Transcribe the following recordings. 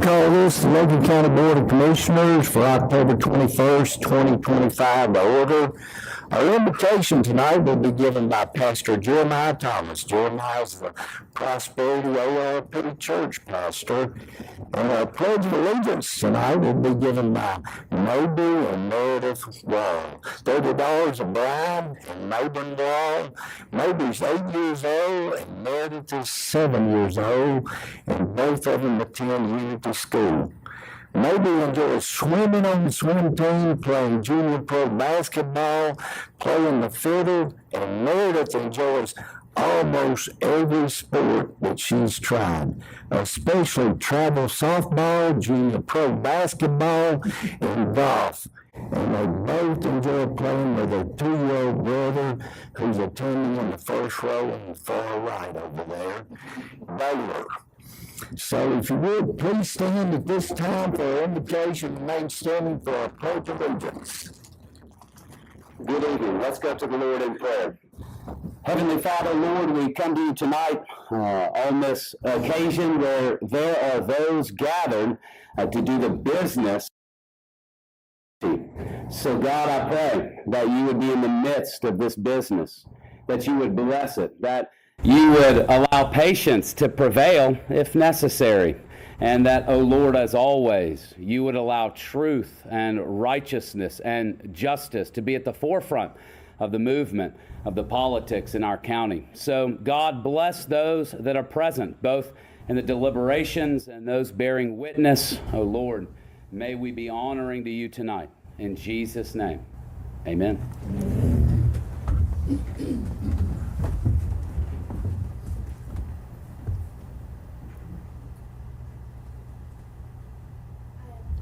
call this the Logan County Board of Commissioners for October 21st, 2025 to order. Our invitation tonight will be given by Pastor Jeremiah Thomas. Jeremiah is the Prosperity ORP Church pastor. And our Pledge of Allegiance tonight will be given by Moby and Meredith Wall. $30 a bride and Maybin Wall. Moby's 8 years old and Meredith is 7 years old, and both of them attend Unity School. Moby enjoys swimming on the swim team, playing junior pro basketball, playing the fiddle, and Meredith enjoys almost every sport that she's tried, especially travel softball, junior pro basketball, and golf. And they both enjoy playing with their 2-year-old brother, who's attending in the first row on the far right over there, Baylor. So if you would, please stand at this time for our invitation to remain standing for our Pledge of Allegiance. Good evening. Let's go to the Lord in prayer. Heavenly Father, Lord, we come to you tonight on this occasion where there are those gathered to do the business. So God, I pray that you would be in the midst of this business, that you would bless it, that you would allow patience to prevail if necessary, and that, O Lord, as always, you would allow truth and righteousness and justice to be at the forefront of the movement of the politics in our county. So God, bless those that are present, both in the deliberations and those bearing witness. O Lord, may we be honoring to you tonight. In Jesus' name, amen.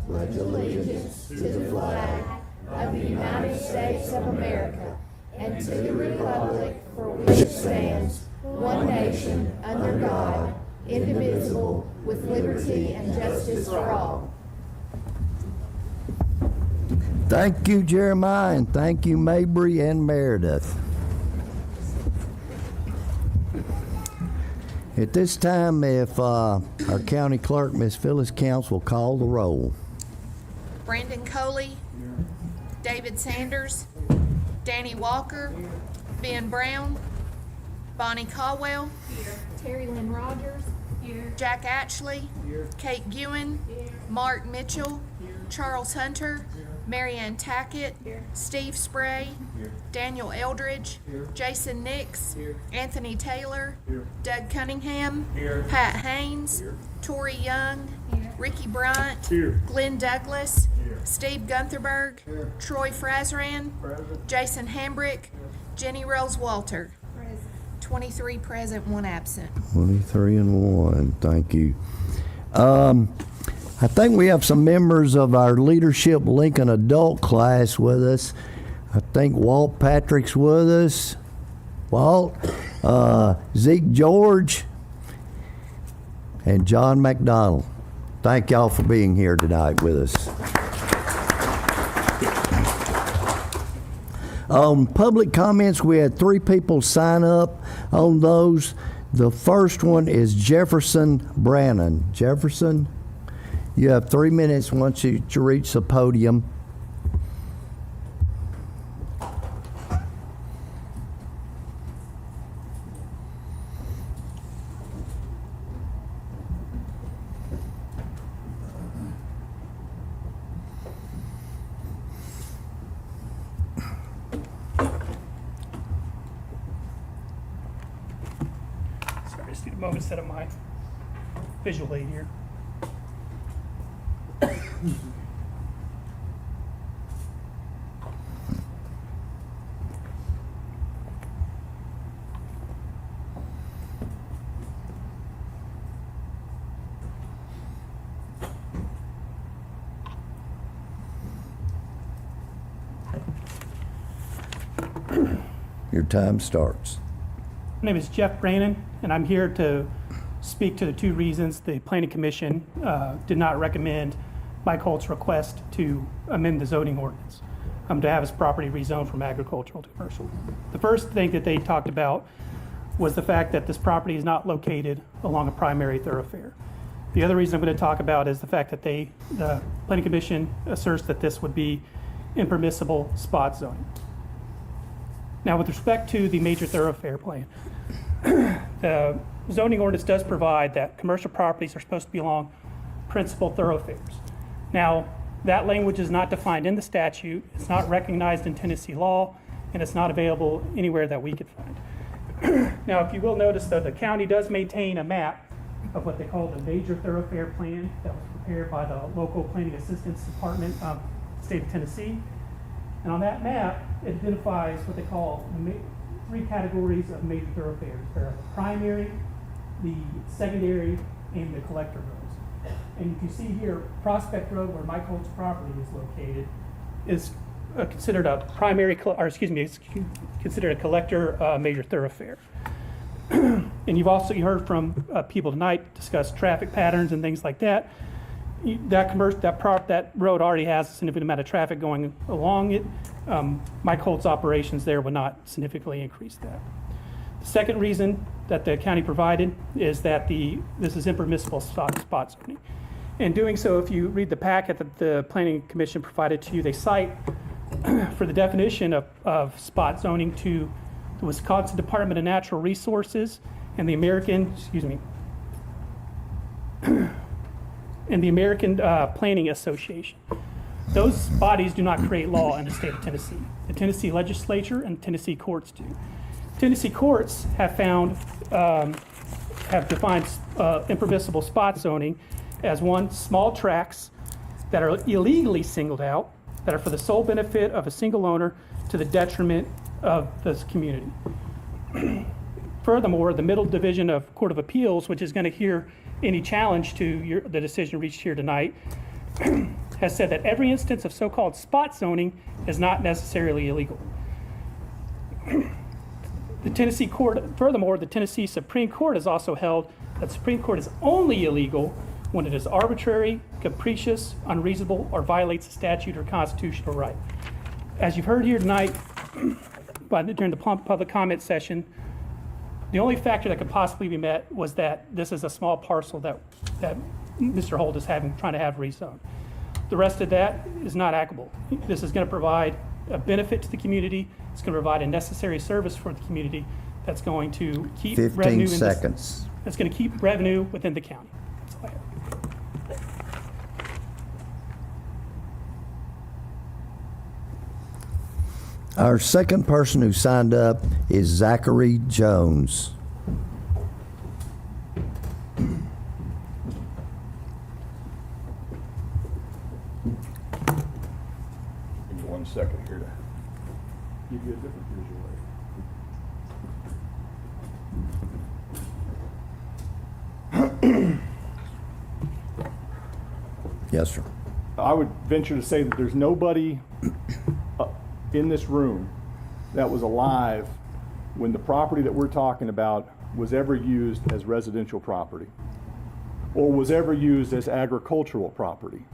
Pledge allegiance to the flag of the United States of America and to the republic for which it stands, one nation, under God, indivisible, with liberty and justice for all. Thank you, Jeremiah, and thank you, Mabry and Meredith. At this time, if our county clerk, Ms. Phyllis Counts, will call the roll. Brandon Coley, David Sanders, Danny Walker, Ben Brown, Bonnie Caldwell, Terry Lynn Rogers. Jack Atchley, Kate Guin, Mark Mitchell, Charles Hunter, Marianne Tackett, Steve Spray, Daniel Eldridge, Jason Nix, Anthony Taylor, Doug Cunningham, Pat Haynes, Tori Young, Ricky Bryant, Glenn Douglas, Steve Guntherberg, Troy Frazran, Jason Hambrick, Jenny Rose Walter. 23 present, 1 absent. 23 and 1. Thank you. I think we have some members of our Leadership Lincoln adult class with us. I think Walt Patrick's with us. Walt, Zeke George, and John McDonald. Thank y'all for being here tonight with us. Public comments, we had 3 people sign up on those. The first one is Jefferson Brannon. Jefferson, you have 3 minutes once you reach the podium. Just need a moment to set up my visual aid here. Your time starts. My name is Jeff Brannon, and I'm here to speak to the 2 reasons the Planning Commission did not recommend Mike Holt's request to amend the zoning ordinance to have his property rezoned from agricultural to commercial. The first thing that they talked about was the fact that this property is not located along a primary thoroughfare. The other reason I'm going to talk about is the fact that the Planning Commission asserts that this would be impermissible spot zoning. Now, with respect to the major thoroughfare plan, the zoning ordinance does provide that commercial properties are supposed to be along principal thoroughfares. Now, that language is not defined in the statute, it's not recognized in Tennessee law, and it's not available anywhere that we could find. Now, if you will notice, though, the county does maintain a map of what they call the major thoroughfare plan that was prepared by the local planning assistance department of the state of Tennessee. And on that map, it identifies what they call three categories of major thoroughfares. There are the primary, the secondary, and the collector roads. And you can see here, Prospect Road, where Mike Holt's property is located, is considered a primary, it's considered a collector major thoroughfare. And you've also heard from people tonight discuss traffic patterns and things like that. That road already has a significant amount of traffic going along it. Mike Holt's operations there would not significantly increase that. The second reason that the county provided is that this is impermissible spot zoning. In doing so, if you read the packet that the Planning Commission provided to you, they cite for the definition of spot zoning to the Wisconsin Department of Natural Resources and the American Planning Association. Those bodies do not create law in the state of Tennessee. The Tennessee legislature and Tennessee courts do. Tennessee courts have defined impermissible spot zoning as small tracts that are illegally singled out, that are for the sole benefit of a single owner to the detriment of this community. Furthermore, the Middle Division of Court of Appeals, which is going to hear any challenge to the decision reached here tonight, has said that every instance of so-called spot zoning is not necessarily illegal. The Tennessee Supreme Court has also held that the Supreme Court is only illegal when it is arbitrary, capricious, unreasonable, or violates a statute or constitutional right. As you've heard here tonight, during the public comment session, the only factor that could possibly be met was that this is a small parcel that Mr. Holt is trying to have rezoned. The rest of that is not applicable. This is going to provide a benefit to the community. It's going to provide a necessary service for the community that's going to keep 15 seconds. That's going to keep revenue within the county. That's all I have. Our second person who signed up is Zachary Jones. Give me 1 second here to give you a different visual aid. Yes, sir. I would venture to say that there's nobody in this room that was alive when the property that we're talking about was ever used as residential property or was ever used as agricultural property.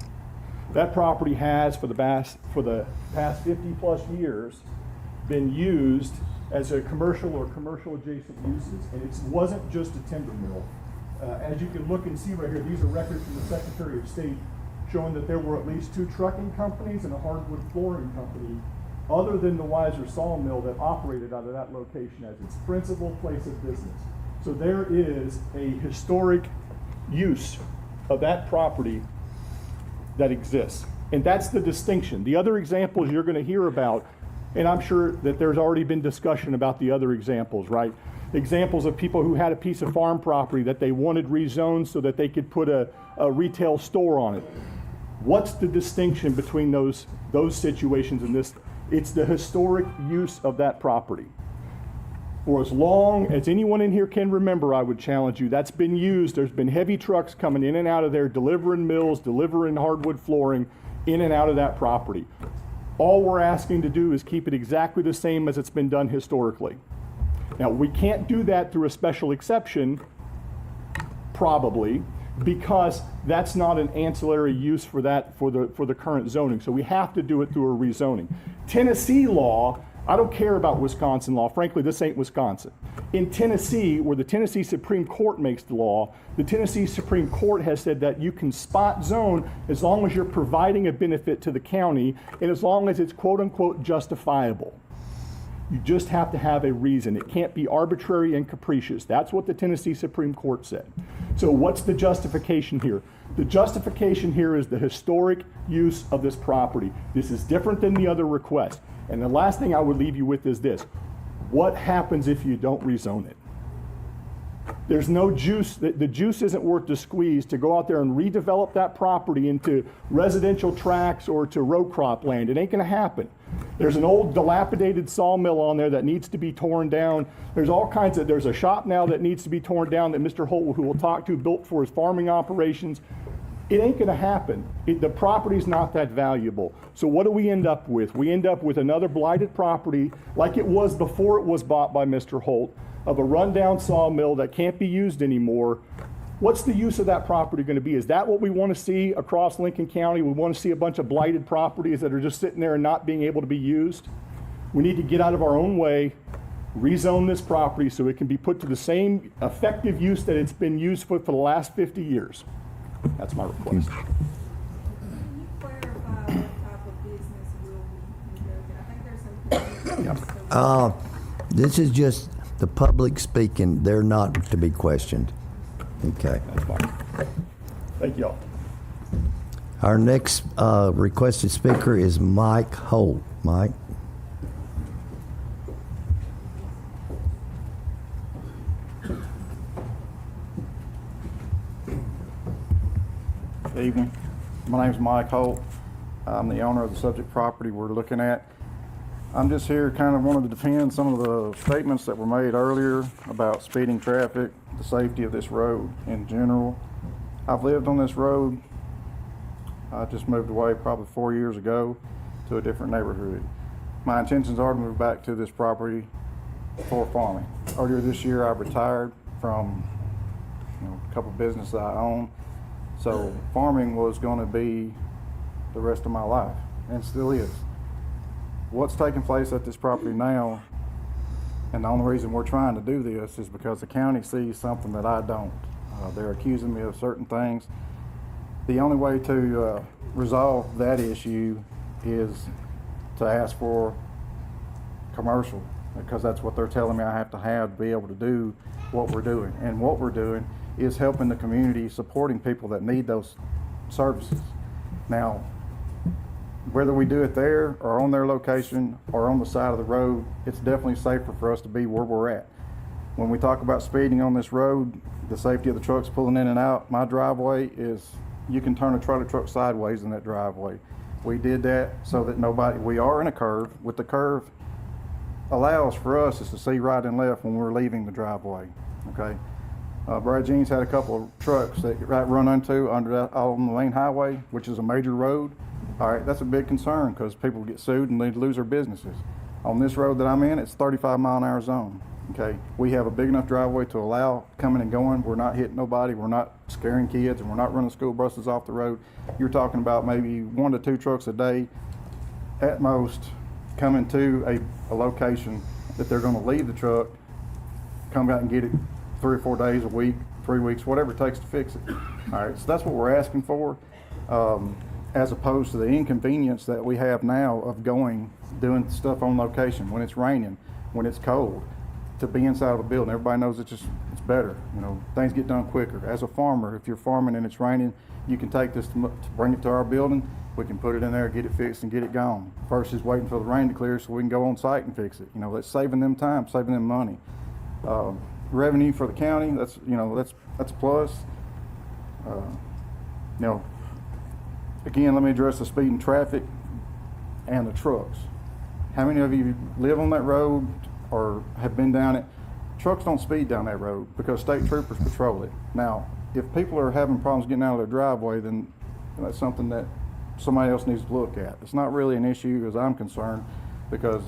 That property has, for the past 50 plus years, been used as a commercial or commercial adjacent uses, and it wasn't just a timber mill. As you can look and see right here, these are records from the Secretary of State showing that there were at least 2 trucking companies and a hardwood flooring company other than the Weiser Sawmill that operated out of that location as its principal place of business. So there is a historic use of that property that exists. And that's the distinction. The other examples you're going to hear about, and I'm sure that there's already been discussion about the other examples, right? Examples of people who had a piece of farm property that they wanted rezoned so that they could put a retail store on it. What's the distinction between those situations and this? It's the historic use of that property. For as long as anyone in here can remember, I would challenge you, that's been used. There's been heavy trucks coming in and out of there, delivering mills, delivering hardwood flooring in and out of that property. All we're asking to do is keep it exactly the same as it's been done historically. Now, we can't do that through a special exception, probably, because that's not an ancillary use for the current zoning. So we have to do it through a rezoning. Tennessee law I don't care about Wisconsin law. Frankly, this ain't Wisconsin. In Tennessee, where the Tennessee Supreme Court makes the law, the Tennessee Supreme Court has said that you can spot zone as long as you're providing a benefit to the county and as long as it's quote unquote justifiable. You just have to have a reason. It can't be arbitrary and capricious. That's what the Tennessee Supreme Court said. So what's the justification here? The justification here is the historic use of this property. This is different than the other requests. And the last thing I would leave you with is this. What happens if you don't rezone it? There's no juice, the juice isn't worth the squeeze to go out there and redevelop that property into residential tracts or to row crop land. It ain't gonna happen. There's an old dilapidated sawmill on there that needs to be torn down. There's all kinds of, there's a shop now that needs to be torn down that Mr. Holt, who we'll talk to, built for his farming operations. It ain't gonna happen. The property's not that valuable. So what do we end up with? We end up with another blighted property like it was before it was bought by Mr. Holt, of a rundown sawmill that can't be used anymore. What's the use of that property gonna be? Is that what we wanna see across Lincoln County? We wanna see a bunch of blighted properties that are just sitting there and not being able to be used? We need to get out of our own way, rezone this property so it can be put to the same effective use that it's been used for the last 50 years. That's my request. Can you clarify what type of business will be conducted? I think there's some confusion. This is just the public speaking. They're not to be questioned. Okay. That's fine. Thank y'all. Our next requested speaker is Mike Holt. Mike? Good evening. My name is Mike Holt. I'm the owner of the subject property we're looking at. I'm just here kind of wanted to defend some of the statements that were made earlier about speeding traffic, the safety of this road in general. I've lived on this road. I just moved away probably 4 years ago to a different neighborhood. My intentions are to move back to this property for farming. Earlier this year I retired from a couple businesses I own. So farming was going to be the rest of my life, and still is. What's taking place at this property now, and the only reason we're trying to do this is because the county sees something that I don't. They're accusing me of certain things. The only way to resolve that issue is to ask for commercial, because that's what they're telling me I have to be able to do what we're doing. And what we're doing is helping the community, supporting people that need those services. Now, whether we do it there or on their location or on the side of the road, it's definitely safer for us to be where we're at. When we talk about speeding on this road, the safety of the trucks pulling in and out, my driveway is, you can turn a trailer truck sideways in that driveway. We did that so that we are in a curve. What the curve allows for us is to see right and left when we're leaving the driveway, okay? Brad Jeans had a couple of trucks that run under that on the main highway, which is a major road. All right, that's a big concern because people get sued and they lose their businesses. On this road that I'm in, it's 35-mile-an-hour zone. Okay, we have a big enough driveway to allow coming and going. We're not hitting nobody. We're not scaring kids, and we're not running school buses off the road. You're talking about maybe 1 to 2 trucks a day, at most, coming to a location that they're going to leave the truck, come back and get it 3 or 4 days a week, 3 weeks, whatever it takes to fix it. All right, so that's what we're asking for, as opposed to the inconvenience that we have now of doing stuff on location when it's raining, when it's cold, to be inside of a building. Everybody knows it's better. Things get done quicker. As a farmer, if you're farming and it's raining, you can take this to bring it to our building. We can put it in there, get it fixed, and get it gone. Versus waiting for the rain to clear so we can go on site and fix it. That's saving them time, saving them money. Revenue for the county, that's a plus. Again, let me address the speeding traffic and the trucks. How many of you live on that road or have been down it? Trucks don't speed down that road because state troopers patrol it. Now, if people are having problems getting out of their driveway, then that's something that somebody else needs to look at. It's not really an issue as I'm concerned, because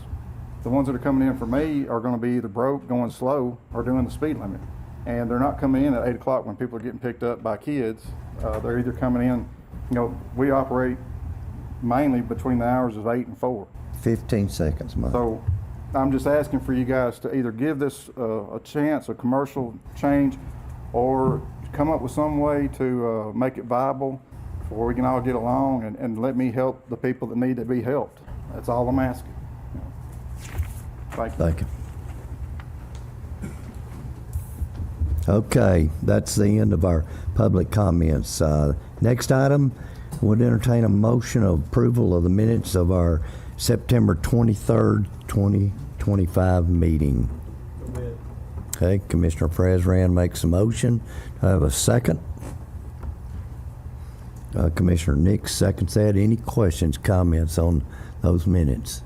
the ones that are coming in for me are going to be either broke, going slow, or doing the speed limit. And they're not coming in at 8 o'clock when people are getting picked up by kids. They're either coming in, we operate mainly between the hours of 8 and 4. 15 seconds, Mike. So I'm just asking for you guys to either give this a chance, a commercial change, or come up with some way to make it viable where we can all get along and let me help the people that need to be helped. That's all I'm asking. Thank you. Thank you. Okay, that's the end of our public comments. Next item, would entertain a motion of approval of the minutes of our September 23rd, 2025 meeting. Okay, Commissioner Frazran makes a motion. Do I have a second? Commissioner Nix seconds that. Any questions, comments on those minutes?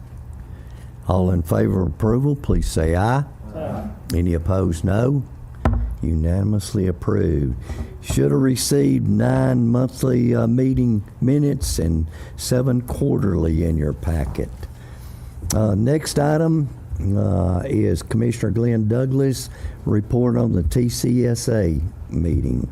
All in favor of approval, please say aye. Aye. Any opposed, no. Unanimously approved. Should have received 9 monthly meeting minutes and 7 quarterly in your packet. Next item is Commissioner Glenn Douglas report on the TCSA meeting.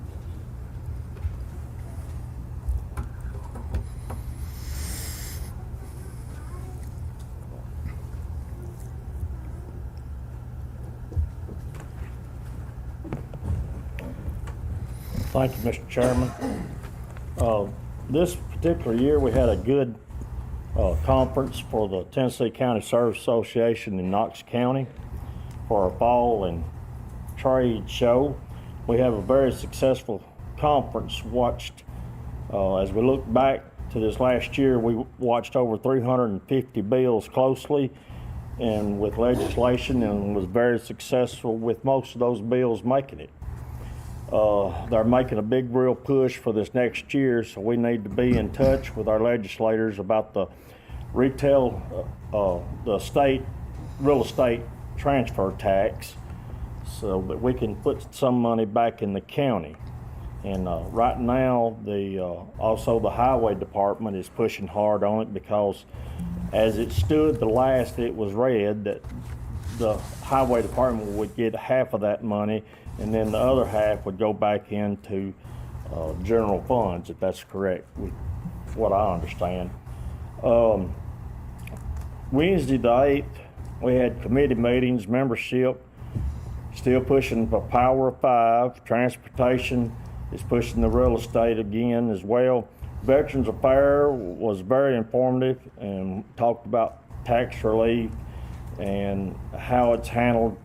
Thank you, Mr. Chairman. This particular year, we had a good conference for the Tennessee County Service Association in Knox County for our fall and trade show. We have a very successful conference. As we look back to this last year, we watched over 350 bills closely and with legislation, and was very successful with most of those bills making it. They're making a big real push for this next year, so we need to be in touch with our legislators about the the state real estate transfer tax, so that we can put some money back in the county. And right now, also the highway department is pushing hard on it, because as it stood the last it was read that the highway department would get half of that money, and then the other half would go back into general funds, if that's correct, with what I understand. Wednesday the 8th, we had committee meetings, membership, still pushing for Power of Five. Transportation is pushing the real estate again as well. Veterans Affairs was very informative and talked about tax relief and how it's handled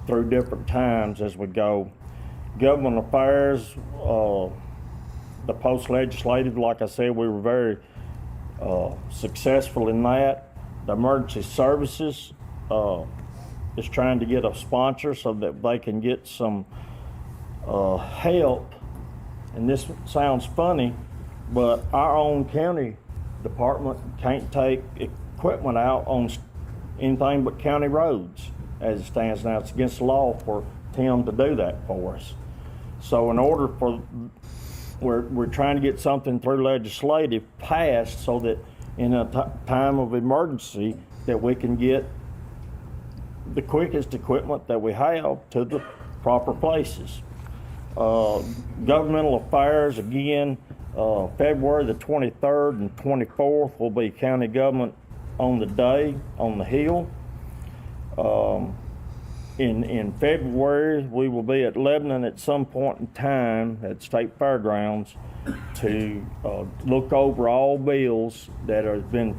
through different times as we go. Government affairs, the post-legislative, like I said, we were very successful in that. The emergency services is trying to get a sponsor so that they can get some help. And this sounds funny, but our own county department can't take equipment out on anything but county roads as it stands now. It's against the law for Tim to do that for us. So in order for, we're trying to get something through legislative passed so that in a time of emergency that we can get the quickest equipment that we have to the proper places. Governmental affairs, again, February the 23rd and 24th will be county government on the day on the Hill. In February, we will be at Lebanon at some point in time at State Fairgrounds to look over all bills that have been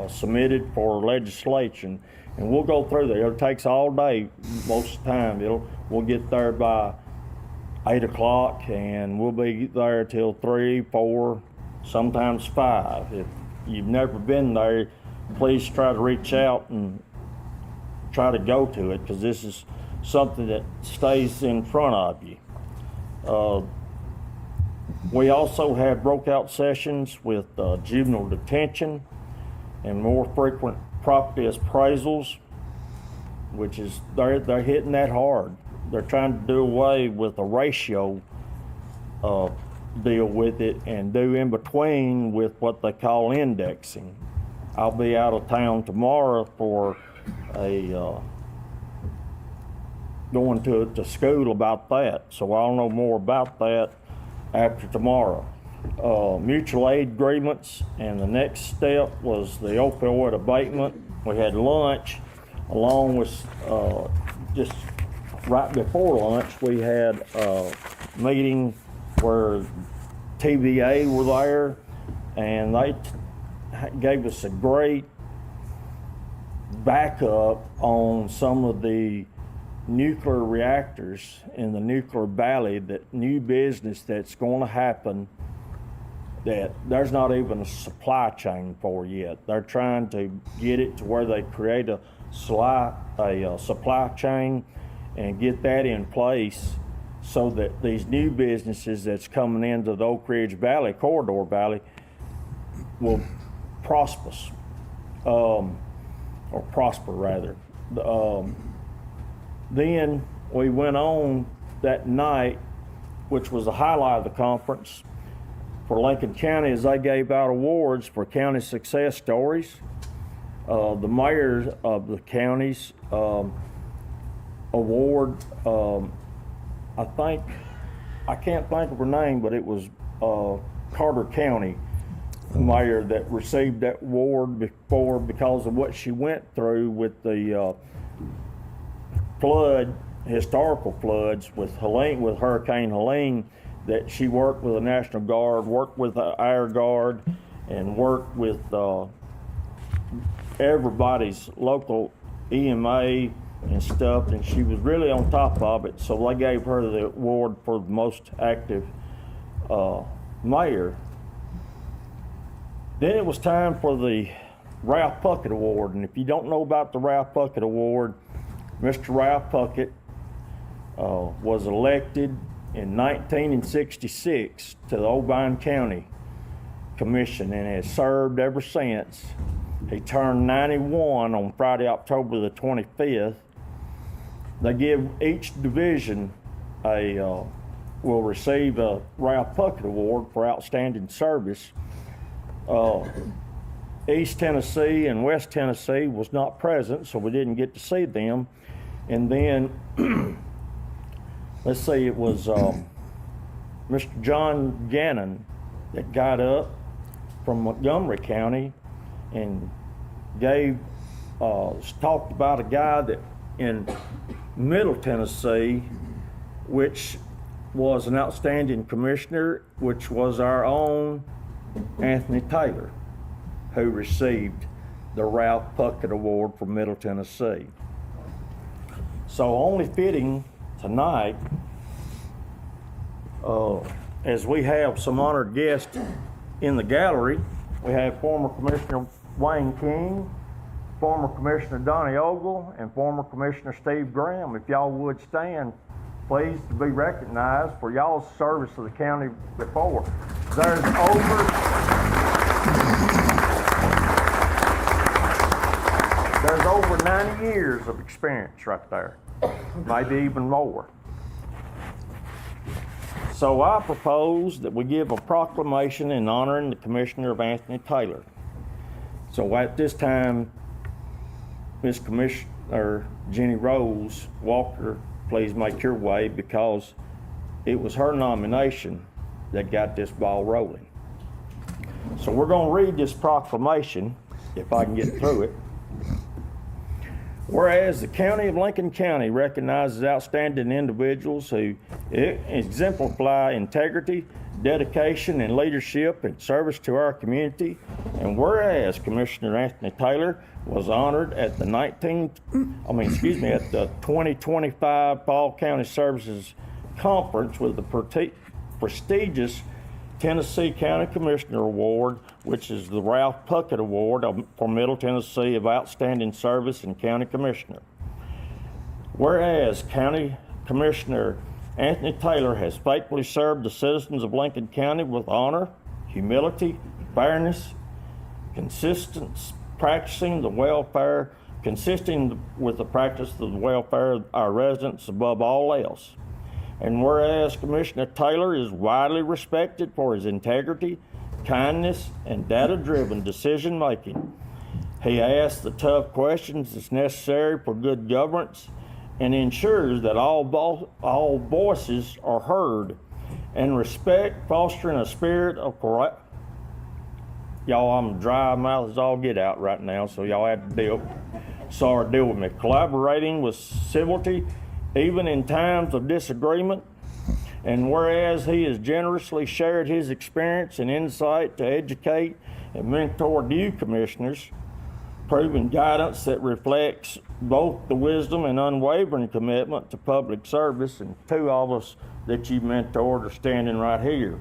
submitted for legislation. And we'll go through there. It takes all day most of the time. We'll get there by 8 o'clock and we'll be there till 3, 4, sometimes 5. If you've never been there, please try to reach out and try to go to it, because this is something that stays in front of you. We also have breakout sessions with juvenile detention and more frequent property appraisals, which is they're hitting that hard. They're trying to do away with a ratio deal with it and do in between with what they call indexing. I'll be out of town tomorrow for going to school about that, so I'll know more about that after tomorrow. Mutual aid agreements, and the next step was the opioid abatement. We had lunch. along with, just right before lunch, we had a meeting where TVA were there, and they gave us a great backup on some of the nuclear reactors in the nuclear valley, that new business that's going to happen that there's not even a supply chain for yet. They're trying to get it to where they create a supply chain and get that in place so that these new businesses that's coming into the Oak Ridge Valley, Corridor Valley, will prosper rather. Then we went on that night, which was the highlight of the conference for Lincoln County, as they gave out awards for county success stories. The mayors of the counties award, I can't think of her name, but it was Carter County mayor that received that award before, because of what she went through with the historical floods with Hurricane Helene, that she worked with the National Guard, worked with the Air Guard, and worked with everybody's local EMA and stuff, and she was really on top of it, so they gave her the award for the most active mayor. Then it was time for the Ralph Puckett Award, and if you don't know about the Ralph Puckett Award, Mr. Ralph Puckett was elected in 1966 to the Obion County Commission and has served ever since. He turned 91 on Friday, October the 25th. They give each division will receive a Ralph Puckett Award for outstanding service. East Tennessee and West Tennessee was not present, so we didn't get to see them. And then, let's see, it was Mr. John Gannon that got up from Montgomery County and talked about a guy that in Middle Tennessee, which was an outstanding commissioner, which was our own Anthony Taylor, who received the Ralph Puckett Award for Middle Tennessee. So only fitting tonight, as we have some honored guests in the gallery, we have former Commissioner Wayne King, former Commissioner Donnie Ogle, and former Commissioner Steve Graham. If y'all would stand, please, to be recognized for y'all's service to the county before. There's over 90 years of experience right there, maybe even more. So I propose that we give a proclamation in honoring the Commissioner of Anthony Taylor. So at this time, Ms. Commissioner Jenny Rose Walker, please make your way, because it was her nomination that got this ball rolling. So we're going to read this proclamation, if I can get through it. Whereas the County of Lincoln County recognizes outstanding individuals who exemplify integrity, dedication, and leadership in service to our community, and whereas Commissioner Anthony Taylor was honored at the 2025 Fall County Services Conference with the prestigious Tennessee County Commissioner Award, which is the Ralph Puckett Award for Middle Tennessee of Outstanding Service and County Commissioner. Whereas County Commissioner Anthony Taylor has faithfully served the citizens of Lincoln County with honor, humility, fairness, consisting with the practice of the welfare of our residents above all else. And whereas Commissioner Taylor is widely respected for his integrity, kindness, and data-driven decision-making, he asks the tough questions that's necessary for good governance and ensures that all voices are heard, and respect, fostering a spirit of y'all, I'm dry mouth as all get out right now, so y'all have to deal with me. Collaborating with civility, even in times of disagreement. And whereas he has generously shared his experience and insight to educate and mentor new commissioners, proven guidance that reflects both the wisdom and unwavering commitment to public service, and two of us that you mentored are standing right here.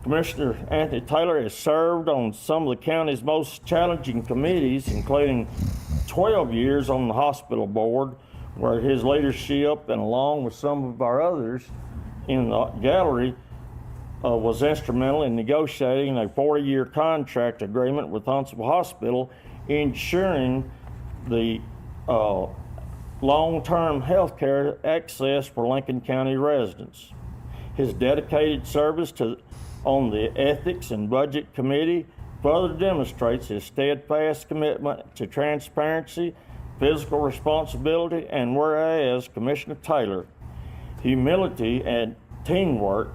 Commissioner Anthony Taylor has served on some of the county's most challenging committees, including 12 years on the hospital board, where his leadership, and along with some of our others in the gallery, was instrumental in negotiating a 40-year contract agreement with Huntsville Hospital, ensuring the long-term health care access for Lincoln County residents. His dedicated service on the Ethics and Budget Committee further demonstrates his steadfast commitment to transparency, fiscal responsibility, and whereas Commissioner Taylor, humility and teamwork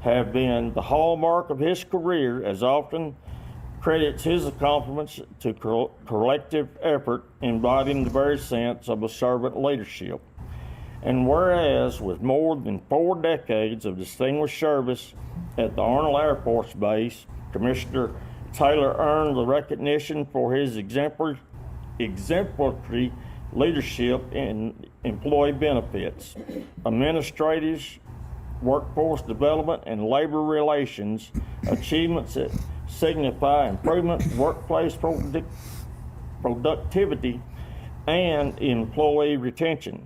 have been the hallmark of his career, as often credits his accomplishments to collective effort embodying the very sense of a servant leadership. And whereas with more than 4 decades of distinguished service at the Arnold Air Force Base, Commissioner Taylor earned the recognition for his exemplary leadership in employee benefits, administrative, workforce development, and labor relations, achievements that signify improvement in workplace productivity and employee retention.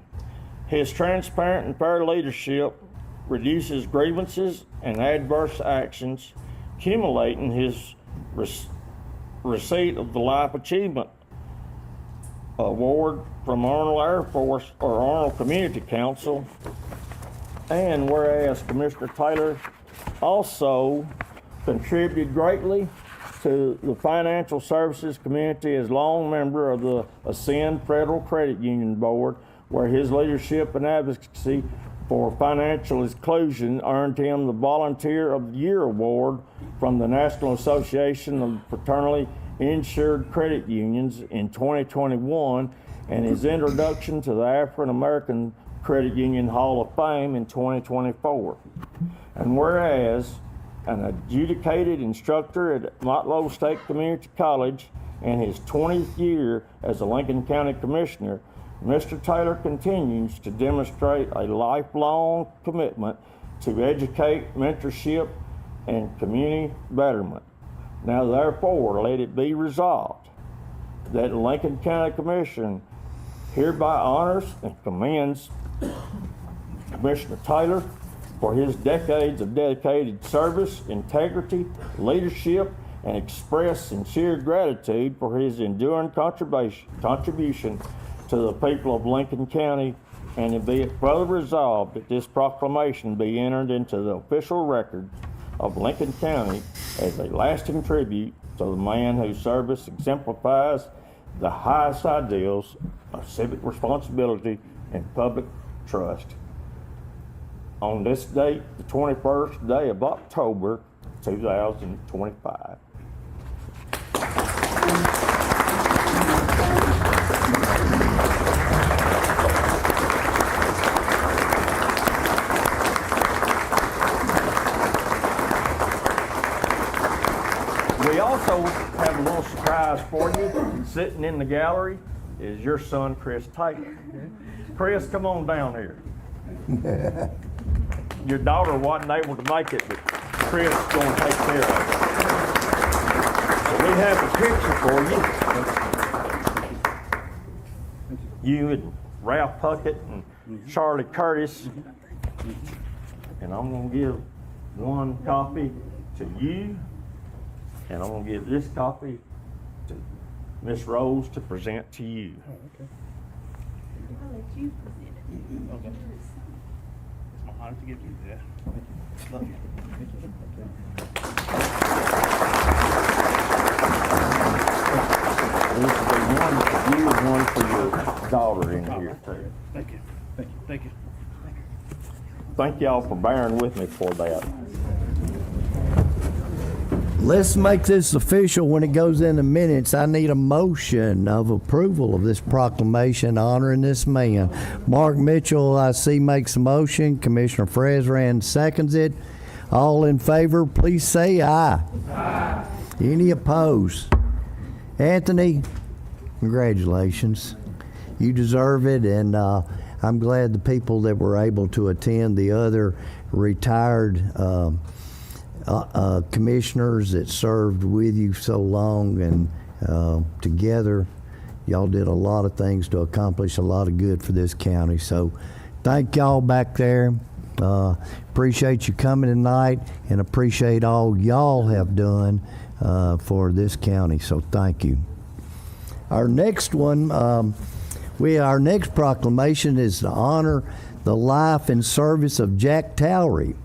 His transparent and fair leadership reduces grievances and adverse actions, accumulating his receipt of the Life Achievement Award from Arnold Air Force or Arnold Community Council. And whereas Commissioner Taylor also contributed greatly to the financial services community as long member of the Ascend Federal Credit Union Board, where his leadership and advocacy for financial inclusion earned him the Volunteer of the Year Award from the National Association of Fraternally Insured Credit Unions in 2021, and his introduction to the African American Credit Union Hall of Fame in 2024. And whereas an adjudicated instructor at Motlow State Community College in his 20th year as a Lincoln County Commissioner, Mr. Taylor continues to demonstrate a lifelong commitment to educate, mentorship, and community betterment. Now therefore, let it be resolved that the Lincoln County Commission hereby honors and commends Commissioner Taylor for his decades of dedicated service, integrity, leadership, and express sincere gratitude for his enduring contribution to the people of Lincoln County, and it be it further resolved that this proclamation be entered into the official record of Lincoln County as a lasting tribute to the man whose service exemplifies the highest ideals of civic responsibility and public trust. On this date, the 21st day of October, 2025. We also have a little surprise for you. Sitting in the gallery is your son, Chris Taylor. Chris, come on down here. Your daughter wasn't able to make it, but Chris is going to take care of it. So we have a picture for you. You and Ralph Puckett and Charlie Curtis. And I'm going to give one copy to you. And I'm going to give this copy to Miss Rose to present to you. I'll let you present it. Okay. It's my honor to give you that. Love you. This will be one for you and one for your daughter in here too. Thank you. Thank you. Thank you. Thank y'all for bearing with me for that. Let's make this official when it goes in the minutes. I need a motion of approval of this proclamation honoring this man. Mark Mitchell, I see, makes a motion. Commissioner Fresran seconds it. All in favor, please say aye. Aye. Any opposed? Anthony, congratulations. You deserve it, and I'm glad the people that were able to attend, the other retired commissioners that served with you so long, and together y'all did a lot of things to accomplish a lot of good for this county. So thank y'all back there. Appreciate you coming tonight, and appreciate all y'all have done for this county. So thank you. Our next one, our next proclamation is to honor the life and service of Jack Towery.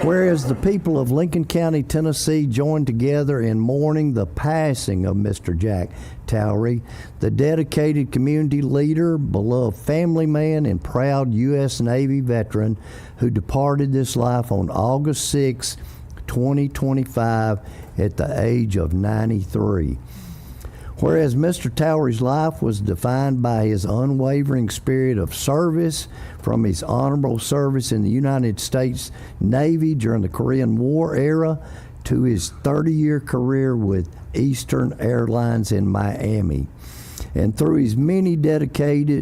Whereas the people of Lincoln County, Tennessee joined together in mourning the passing of Mr. Jack Towery, the dedicated community leader, beloved family man, and proud U.S. Navy veteran who departed this life on August 6, 2025 at the age of 93. Whereas Mr. Towery's life was defined by his unwavering spirit of service, from his honorable service in the United States Navy during the Korean War era to his 30-year career with Eastern Airlines in Miami, and through his many decades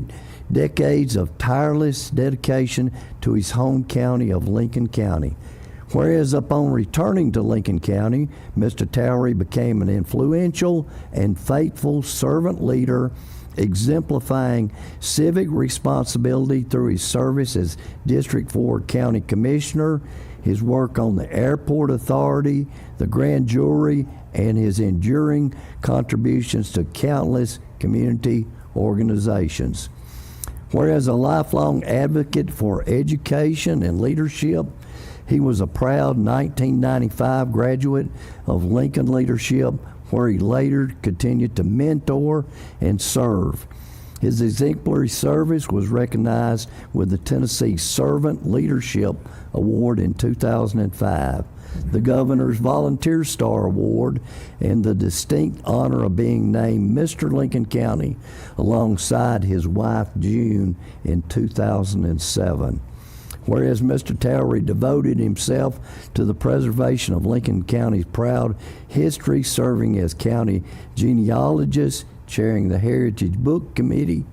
of tireless dedication to his home county of Lincoln County. Whereas upon returning to Lincoln County, Mr. Towery became an influential and faithful servant leader, exemplifying civic responsibility through his service as District 4 County Commissioner, his work on the Airport Authority, the Grand Jury, and his enduring contributions to countless community organizations. Whereas a lifelong advocate for education and leadership, he was a proud 1995 graduate of Lincoln Leadership, where he later continued to mentor and serve. His exemplary service was recognized with the Tennessee Servant Leadership Award in 2005, the Governor's Volunteer Star Award, and the distinct honor of being named Mr. Lincoln County alongside his wife June in 2007. Whereas Mr. Towery devoted himself to the preservation of Lincoln County's proud history, serving as county genealogist, chairing the Heritage Book Committee,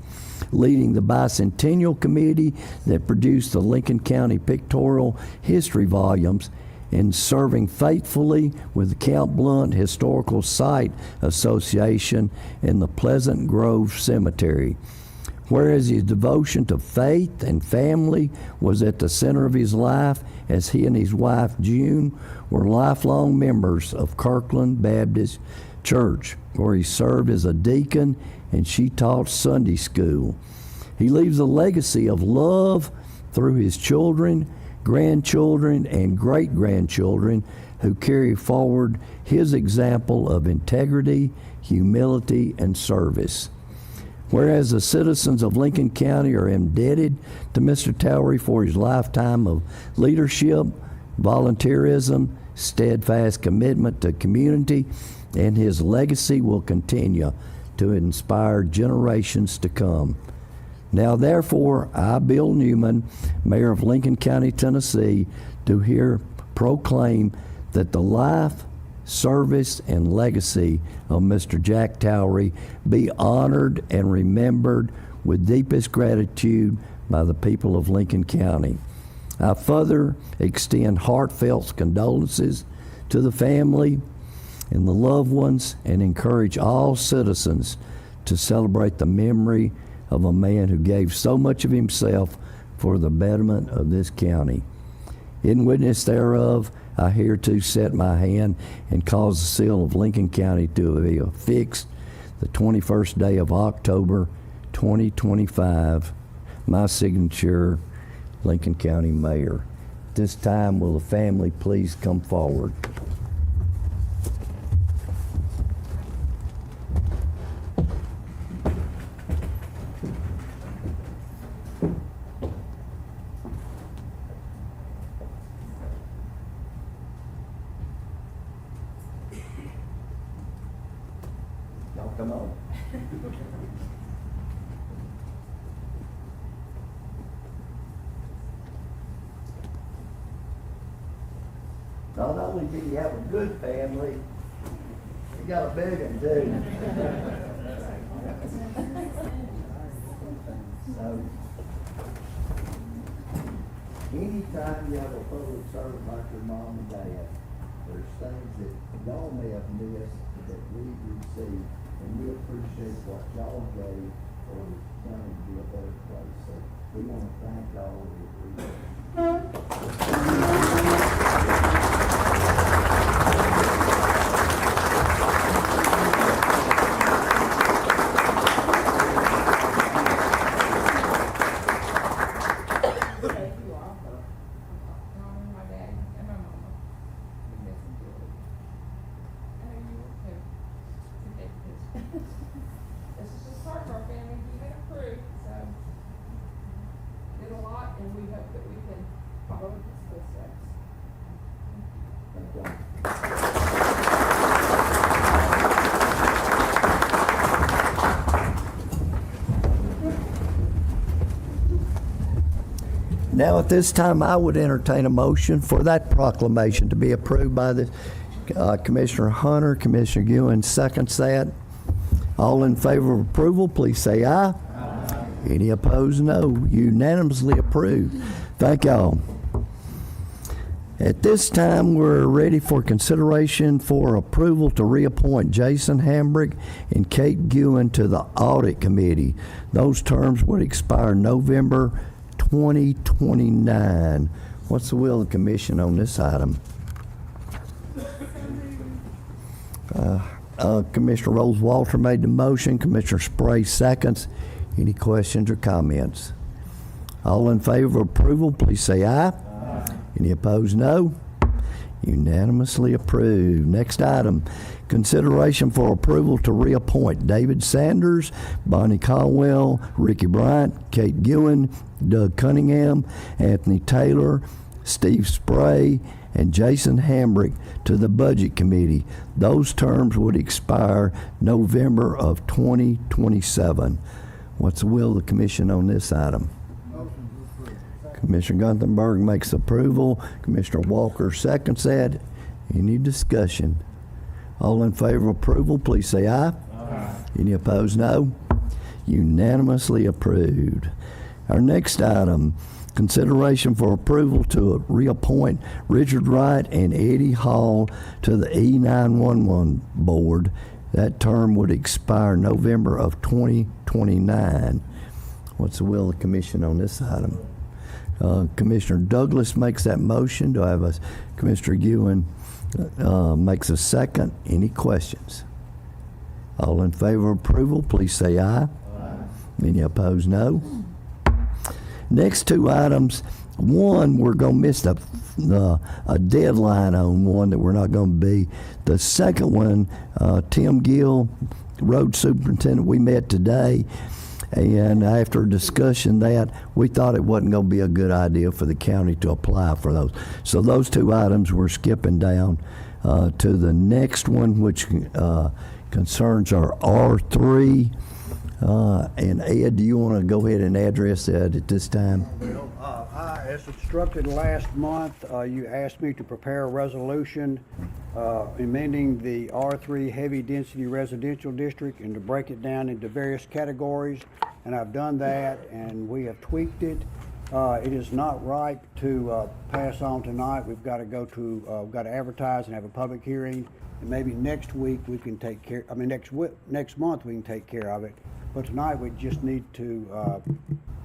leading the Bicentennial Committee that produced the Lincoln County Pictorial History volumes, and serving faithfully with the Count Blunt Historical Site Association and the Pleasant Grove Cemetery. Whereas his devotion to faith and family was at the center of his life, as he and his wife June were lifelong members of Kirkland Baptist Church, where he served as a deacon and she taught Sunday school. He leaves a legacy of love through his children, grandchildren, and great-grandchildren who carry forward his example of integrity, humility, and service. Whereas the citizens of Lincoln County are indebted to Mr. Towery for his lifetime of leadership, volunteerism, steadfast commitment to community, and his legacy will continue to inspire generations to come. Now therefore, I, Bill Newman, Mayor of Lincoln County, Tennessee, do here proclaim that the life, service, and legacy of Mr. Jack Towery be honored and remembered with deepest gratitude by the people of Lincoln County. I further extend heartfelt condolences to the family and the loved ones, and encourage all citizens to celebrate the memory of a man who gave so much of himself for the betterment of this county. In witness thereof, I hereto set my hand and cause the seal of Lincoln County to be affixed the 21st day of October 2025. My signature, Lincoln County Mayor. At this time, will the family please come forward? come on. Not only do you have a good family, you got a big one too. So, anytime you have a public servant like your mom and dad, there's things that y'all may have missed that we received, and we appreciate what y'all gave for the county to be a better place. So we want to thank y'all. We appreciate it. Thank you all for honoring my dad and my mama. We miss them dearly. I know you will too. Okay, this is just part of our family, we've been approved, so did a lot, and we hope that we can follow in his footsteps. Thank y'all. Now, at this time, I would entertain a motion for that proclamation to be approved by the Commissioner Hunter. Commissioner Ewan seconds that. All in favor of approval, please say aye. Aye. Any opposed, no. Unanimously approved. Thank y'all. At this time, we're ready for consideration for approval to reappoint Jason Hambrick and Kate Ewan to the Audit Committee. Those terms would expire November 2029. What's the will of the commission on this item? Commissioner Rose-Walter made the motion. Commissioner Spray seconds. Any questions or comments? All in favor of approval, please say aye. Aye. Any opposed, no. Unanimously approved. Next item, consideration for approval to reappoint David Sanders, Bonnie Caldwell, Ricky Bryant, Kate Ewan, Doug Cunningham, Anthony Taylor, Steve Spray, and Jason Hambrick to the Budget Committee. Those terms would expire November of 2027. What's the will of the commission on this item? Commissioner Gunthenberg makes approval. Commissioner Walker seconds that. Any discussion? All in favor of approval, please say aye. Aye. Any opposed, no. Unanimously approved. Our next item, consideration for approval to reappoint Richard Wright and Eddie Hall to the E911 Board. That term would expire November of 2029. What's the will of the commission on this item? Commissioner Douglas makes that motion. Do I have a Commissioner Ewan makes a second? Any questions? All in favor of approval, please say aye. Aye. Any opposed, no. Next two items, one, we're going to miss a deadline on one that we're not going to be. The second one, Tim Gill, road superintendent, we met today, and after discussion that, we thought it wasn't going to be a good idea for the county to apply for those. So those two items we're skipping down to the next one, which concerns our R3. And Ed, do you want to go ahead and address that at this time? As instructed last month, you asked me to prepare a resolution amending the R3 heavy density residential district and to break it down into various categories. And I've done that, and we have tweaked it. It is not right to pass on tonight. We've got to go to, we've got to advertise and have a public hearing. And maybe next week we can take care, next month we can take care of it. But tonight we just need to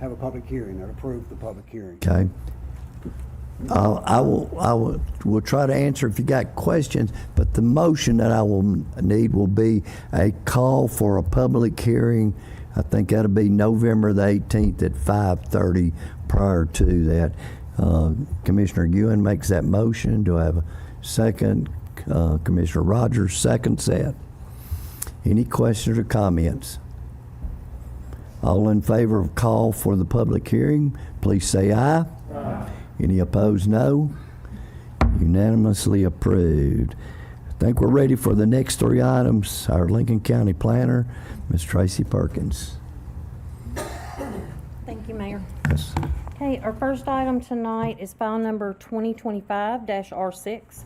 have a public hearing and approve the public hearing. Okay. We'll try to answer if you got questions, but the motion that I will need will be a call for a public hearing. I think that'll be November the 18th at 5:30 prior to that. Commissioner Ewan makes that motion. Do I have a second? Commissioner Rogers seconds that. Any questions or comments? All in favor of call for the public hearing, please say aye. Aye. Any opposed, no. Unanimously approved. I think we're ready for the next three items. Our Lincoln County Planner, Ms. Tracy Perkins. Thank you, Mayor. Yes. Okay, our first item tonight is file number 2025-R6.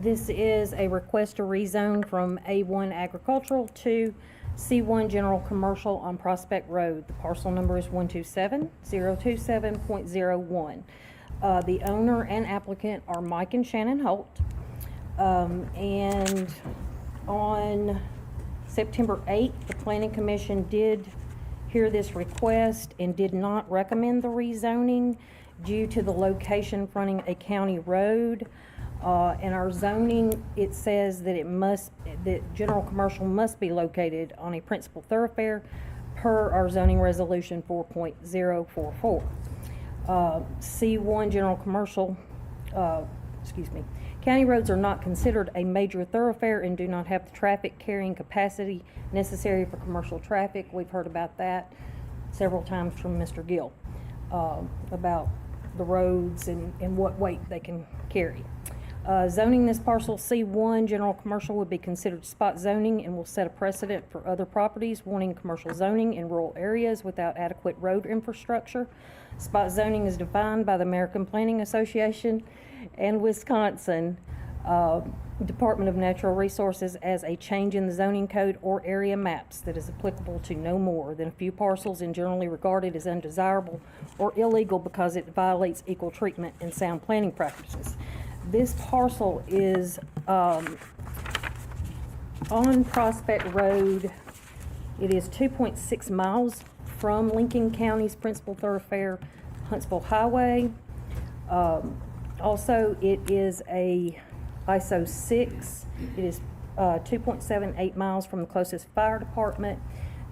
This is a request to rezone from A1 agricultural to C1 general commercial on Prospect Road. The parcel number is 127.027.01. The owner and applicant are Mike and Shannon Holt. And on September 8th, the Planning Commission did hear this request and did not recommend the rezoning due to the location fronting a county road. In our zoning, it says that that general commercial must be located on a principal thoroughfare per our zoning resolution 4.044. C1 general commercial, county roads are not considered a major thoroughfare and do not have the traffic carrying capacity necessary for commercial traffic. We've heard about that several times from Mr. Gill, about the roads and what weight they can carry. Zoning this parcel C1 general commercial would be considered spot zoning and will set a precedent for other properties wanting commercial zoning in rural areas without adequate road infrastructure. Spot zoning is defined by the American Planning Association and Wisconsin Department of Natural Resources as a change in the zoning code or area maps that is applicable to no more than a few parcels and generally regarded as undesirable or illegal because it violates equal treatment and sound planning practices. This parcel is on Prospect Road. It is 2.6 miles from Lincoln County's principal thoroughfare, Huntsville Highway. Also, it is a ISO 6. It is 2.78 miles from the closest fire department.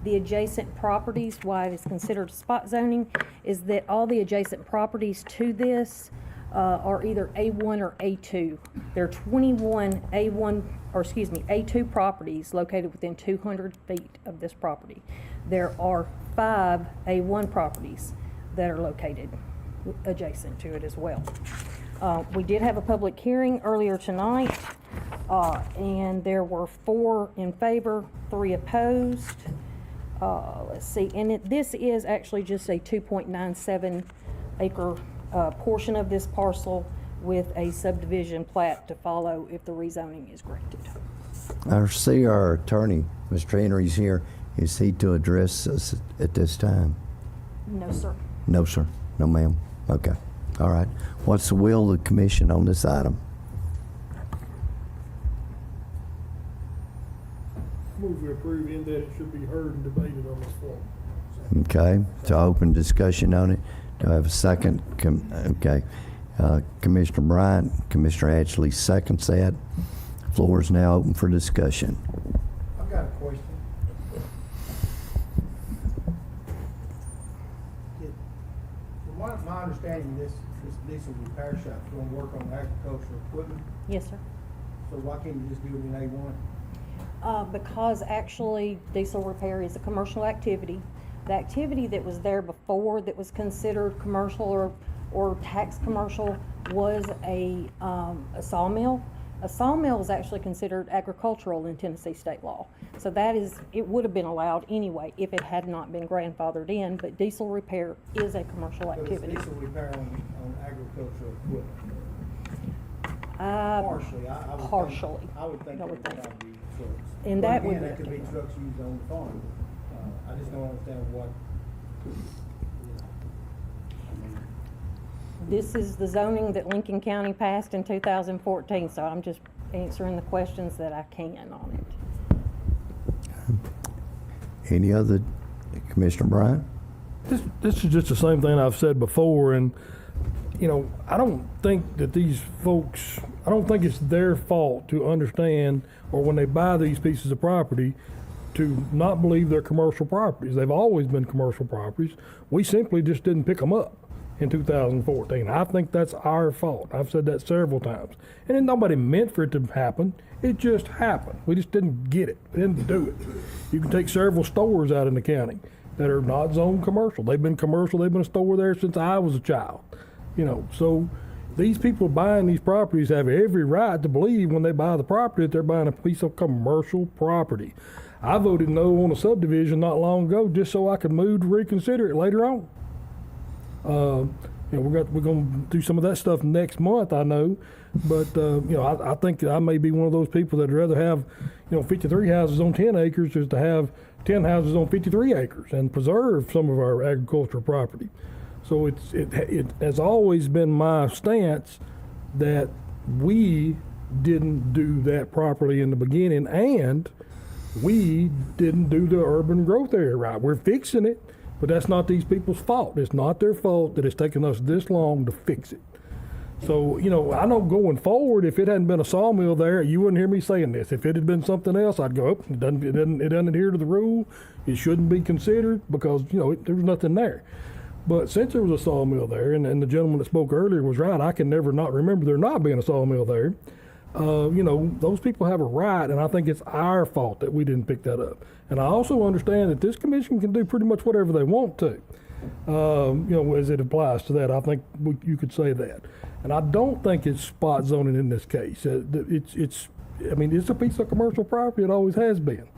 The adjacent properties, why it is considered spot zoning, is that all the adjacent properties to this are either A1 or A2. There are 21 A2 properties located within 200 feet of this property. There are 5 A1 properties that are located adjacent to it as well. We did have a public hearing earlier tonight, and there were 4 in favor, 3 opposed. Let's see, and this is actually just a 2.97 acre portion of this parcel with a subdivision plat to follow if the rezoning is granted. I see our attorney, Mr. Henry's here. Is he to address us at this time? No, sir. No, sir. No, ma'am. Okay. All right. What's the will of the commission on this item? Move we approve in that it should be heard and debated on this form. Okay. To open discussion on it. Do I have a second? Okay. Commissioner Bryant, Commissioner Ashley seconds that. Floor is now open for discussion. I've got a question. From my understanding, this diesel repair shop is going to work on agricultural equipment. Yes, sir. So why can't you just do it in A1? Because actually diesel repair is a commercial activity. The activity that was there before that was considered commercial or tax commercial was a sawmill. A sawmill is actually considered agricultural in Tennessee state law. So it would have been allowed anyway if it had not been grandfathered in, but diesel repair is a commercial activity. So it's diesel repair on agricultural equipment? Partially. Partially. I would think that would be trucks. And But that again, would be. that could be trucks used on the farm. I just don't understand what, This is the zoning that Lincoln County passed in 2014, so I'm just answering the questions that I can on it. Any other? Commissioner Bryant? This is just the same thing I've said before, and, you know, I don't think that these folks, I don't think it's their fault to understand, or when they buy these pieces of property, to not believe they're commercial properties. They've always been commercial properties. We simply just didn't pick them up in 2014. I think that's our fault. I've said that several times. And then nobody meant for it to happen. It just happened. We just didn't get it. We didn't do it. You can take several stores out in the county that are not zoned commercial. They've been commercial. They've been a store there since I was a child. You know, so these people buying these properties have every right to believe when they buy the property that they're buying a piece of commercial property. I voted no on a subdivision not long ago just so I could move to reconsider it later on. We're going to do some of that stuff next month, I know, but I think I may be one of those people that'd rather have 53 houses on 10 acres just to have 10 houses on 53 acres and preserve some of our agricultural property. So it has always been my stance that we didn't do that properly in the beginning, and we didn't do the urban growth area right. We're fixing it, but that's not these people's fault. It's not their fault that it's taken us this long to fix it. So, I know going forward, if it hadn't been a sawmill there, you wouldn't hear me saying this. If it had been something else, I'd go, it doesn't adhere to the rule. It shouldn't be considered because, there was nothing there. But since there was a sawmill there, and the gentleman that spoke earlier was right, I can never not remember there not being a sawmill there. Those people have a right, and I think it's our fault that we didn't pick that up. And I also understand that this commission can do pretty much whatever they want to, as it applies to that. I think you could say that. And I don't think it's spot zoning in this case. It's a piece of commercial property. It always has been.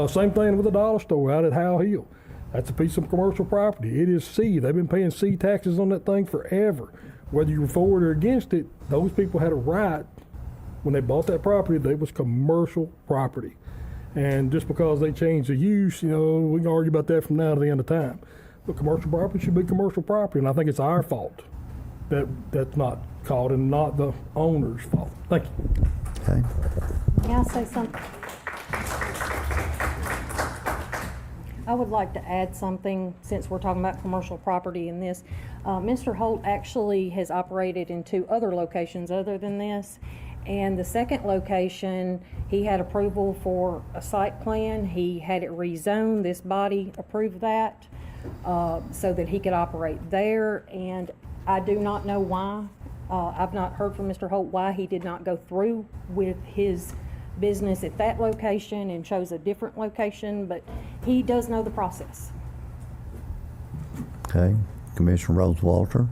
Same thing with the dollar store out at Howe Hill. That's a piece of commercial property. It is C. They've been paying C taxes on that thing forever. Whether you were for it or against it, those people had a right when they bought that property. That was commercial property. And just because they changed the use, we can argue about that from now to the end of time. But commercial property should be commercial property, and I think it's our fault that that's not called and not the owner's fault. Thank you. Okay. May I say something? I would like to add something since we're talking about commercial property in this. Mr. Holt actually has operated in 2 other locations other than this. And the second location, he had approval for a site plan. He had it rezoned. This body approved that so that he could operate there. And I do not know why. I've not heard from Mr. Holt why he did not go through with his business at that location and chose a different location, but he does know the process. Okay. Commissioner Rose-Walter.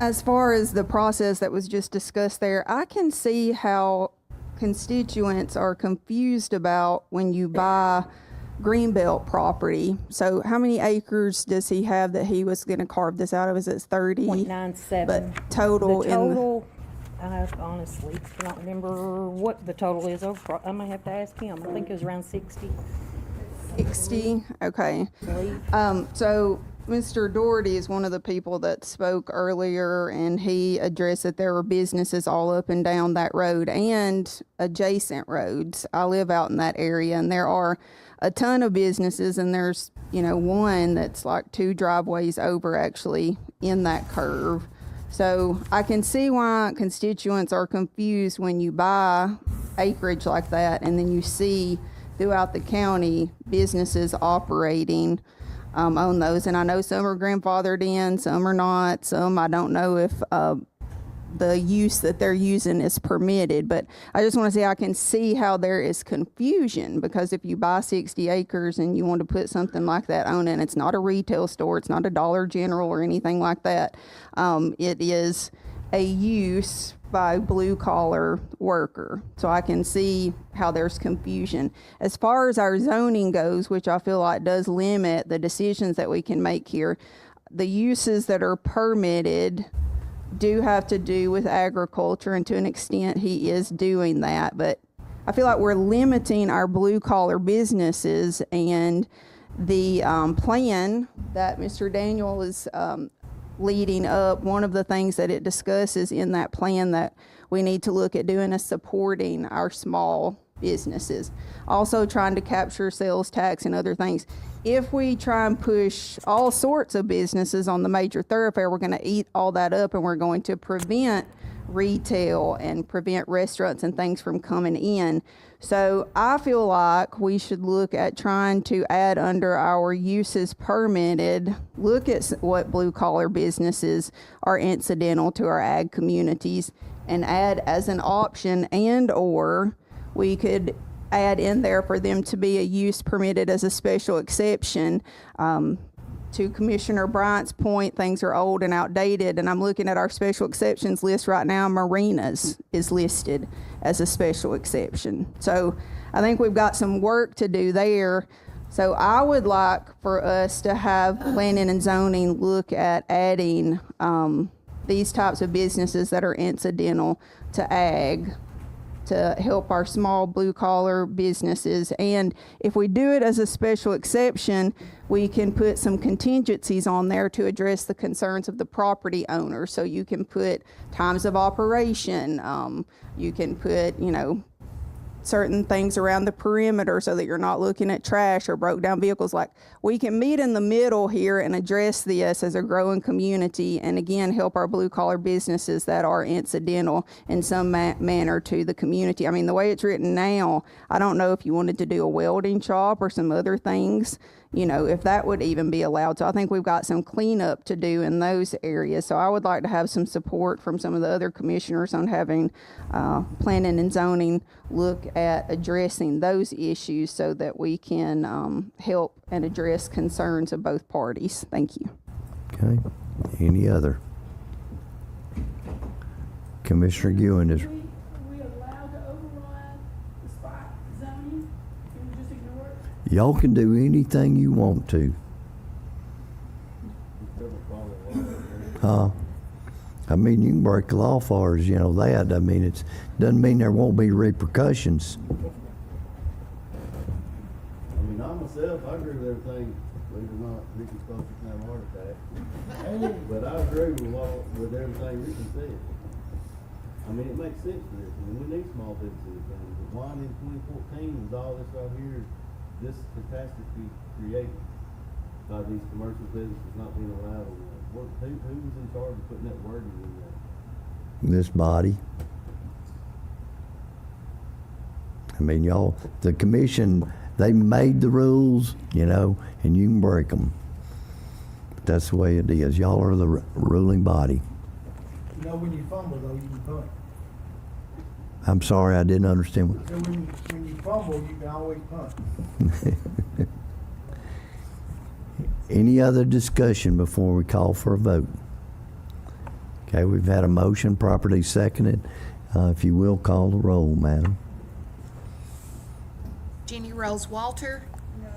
As far as the process that was just discussed there, I can see how constituents are confused about when you buy Greenbelt property. So how many acres does he have that he was going to carve this out of? Is it 30? 0.97. But total The total, I honestly cannot remember what the total is. I might have to ask him. I think it was around 60. 60? Okay. I believe. So Mr. Doherty is one of the people that spoke earlier, and he addressed that there were businesses all up and down that road and adjacent roads. I live out in that area, and there are a ton of businesses, and there's, one that's like 2 driveways over actually in that curve. So I can see why constituents are confused when you buy acreage like that, and then you see throughout the county businesses operating on those. And I know some are grandfathered in, some are not, some I don't know if the use that they're using is permitted. But I just want to say I can see how there is confusion, because if you buy 60 acres and you want to put something like that on it, and it's not a retail store, it's not a Dollar General or anything like that, it is a use by blue collar worker. So I can see how there's confusion. As far as our zoning goes, which I feel like does limit the decisions that we can make here, the uses that are permitted do have to do with agriculture, and to an extent he is doing that. But I feel like we're limiting our blue collar businesses, and the plan that Mr. Daniel is leading up, one of the things that it discusses in that plan that we need to look at doing is supporting our small businesses. Also trying to capture sales tax and other things. If we try and push all sorts of businesses on the major thoroughfare, we're going to eat all that up, and we're going to prevent retail and prevent restaurants and things from coming in. So I feel like we should look at trying to add under our uses permitted, look at what blue collar businesses are incidental to our ag communities, and add as an option, and or we could add in there for them to be a use permitted as a special exception. to Commissioner Bryant's point, things are old and outdated, and I'm looking at our special exceptions list right now. Marinas is listed as a special exception. So I think we've got some work to do there. So I would like for us to have planning and zoning look at adding these types of businesses that are incidental to ag, to help our small blue collar businesses. And if we do it as a special exception, we can put some contingencies on there to address the concerns of the property owner. So you can put times of operation, you can put, certain things around the perimeter so that you're not looking at trash or broke down vehicles. Like, we can meet in the middle here and address this as a growing community, and again, help our blue collar businesses that are incidental in some manner to the community. I mean, the way it's written now, I don't know if you wanted to do a welding shop or some other things, if that would even be allowed. So I think we've got some cleanup to do in those areas. So I would like to have some support from some of the other commissioners on having planning and zoning look at addressing those issues so that we can help and address concerns of both parties. Thank you. Okay. Any other? Commissioner Ewan is. Are we allowed to override the spot zoning? Can we just ignore it? Y'all can do anything you want to. I mean, you can break the law for us, that. I mean, it doesn't mean there won't be repercussions. I mean, I myself, I agree with everything, believe it or not, Ricky's supposed to have a heart attack. But I agree with everything Ricky said. I mean, it makes sense for this. I mean, we need small businesses. And why in 2014 was all this right here, this catastrophe created by these commercial businesses not being allowed on that? Who was in charge of putting that wording in there? This body. I mean, y'all, the commission, they made the rules, and you can break them. That's the way it is. Y'all are the ruling body. When you fumble though, you can punt. I'm sorry, I didn't understand what. So when you fumble, you can always punt. Any other discussion before we call for a vote? Okay, we've had a motion properly seconded. If you will, call the roll, madam. Jenny Rose Walter. No.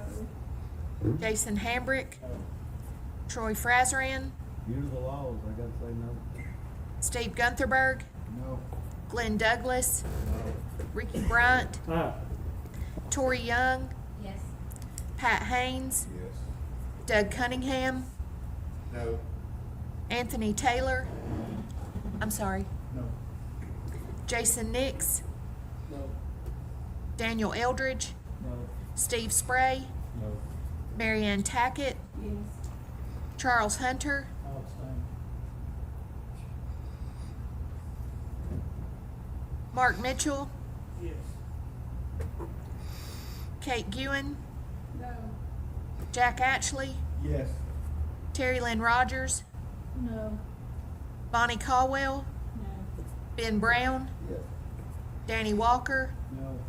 Jason Hambrick. Troy Frazeran. Due to the laws, I gotta say no. Steve Guntherberg. No. Glenn Douglas. Ricky Bryant. Tori Young. Yes. Pat Haynes. Yes. Doug Cunningham. No. Anthony Taylor. I'm sorry. No. Jason Nix. No. Daniel Eldridge. No. Steve Spray. No. Marianne Tackett. Yes. Charles Hunter. I'll abstain. Mark Mitchell. Yes. Kate Gewen. No. Jack Atchley. Yes. Terry Lynn Rogers. No. Bonnie Caldwell. No. Ben Brown. Yes. Danny Walker. No.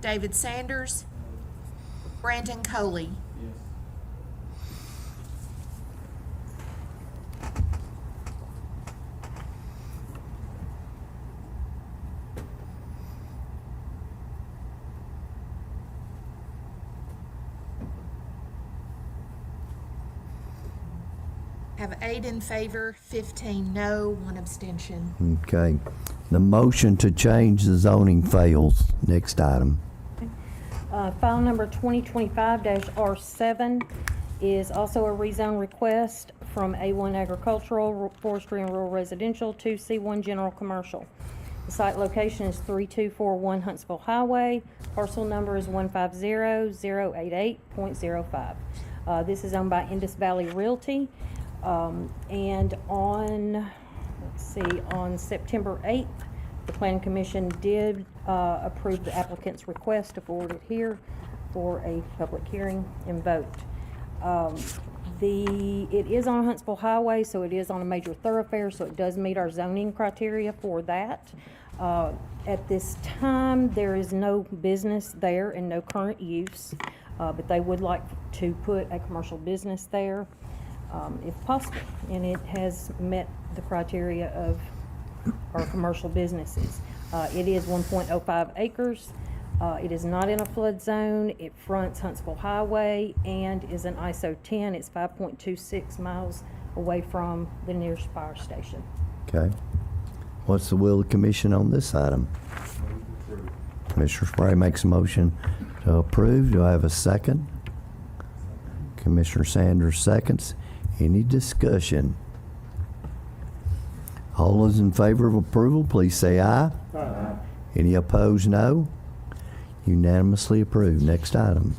David Sanders. Brandon Coley. Yes. Have 8 in favor, 15 no, 1 abstention. Okay. The motion to change the zoning fails. Next item. File number 2025-R7 is also a rezone request from A1 Agricultural, Forestry and Rural Residential to C1 General Commercial. The site location is 3241 Huntsville Highway. Parcel number is 150.088.05. This is owned by Indus Valley Realty. And on September 8th, the Planning Commission did approve the applicant's request to forward it here for a public hearing and vote. It is on Huntsville Highway, so it is on a major thoroughfare, so it does meet our zoning criteria for that. At this time, there is no business there and no current use, but they would like to put a commercial business there. if possible. And it has met the criteria of our commercial businesses. It is 1.05 acres. It is not in a flood zone. It fronts Huntsville Highway and is an ISO 10. It's 5.26 miles away from the nearest fire station. Okay. What's the will of the commission on this item? Commissioner Spray makes a motion to approve. Do I have a second? Commissioner Sanders seconds. Any discussion? All those in favor of approval, please say aye. Aye. Any opposed, no. Unanimously approved. Next item.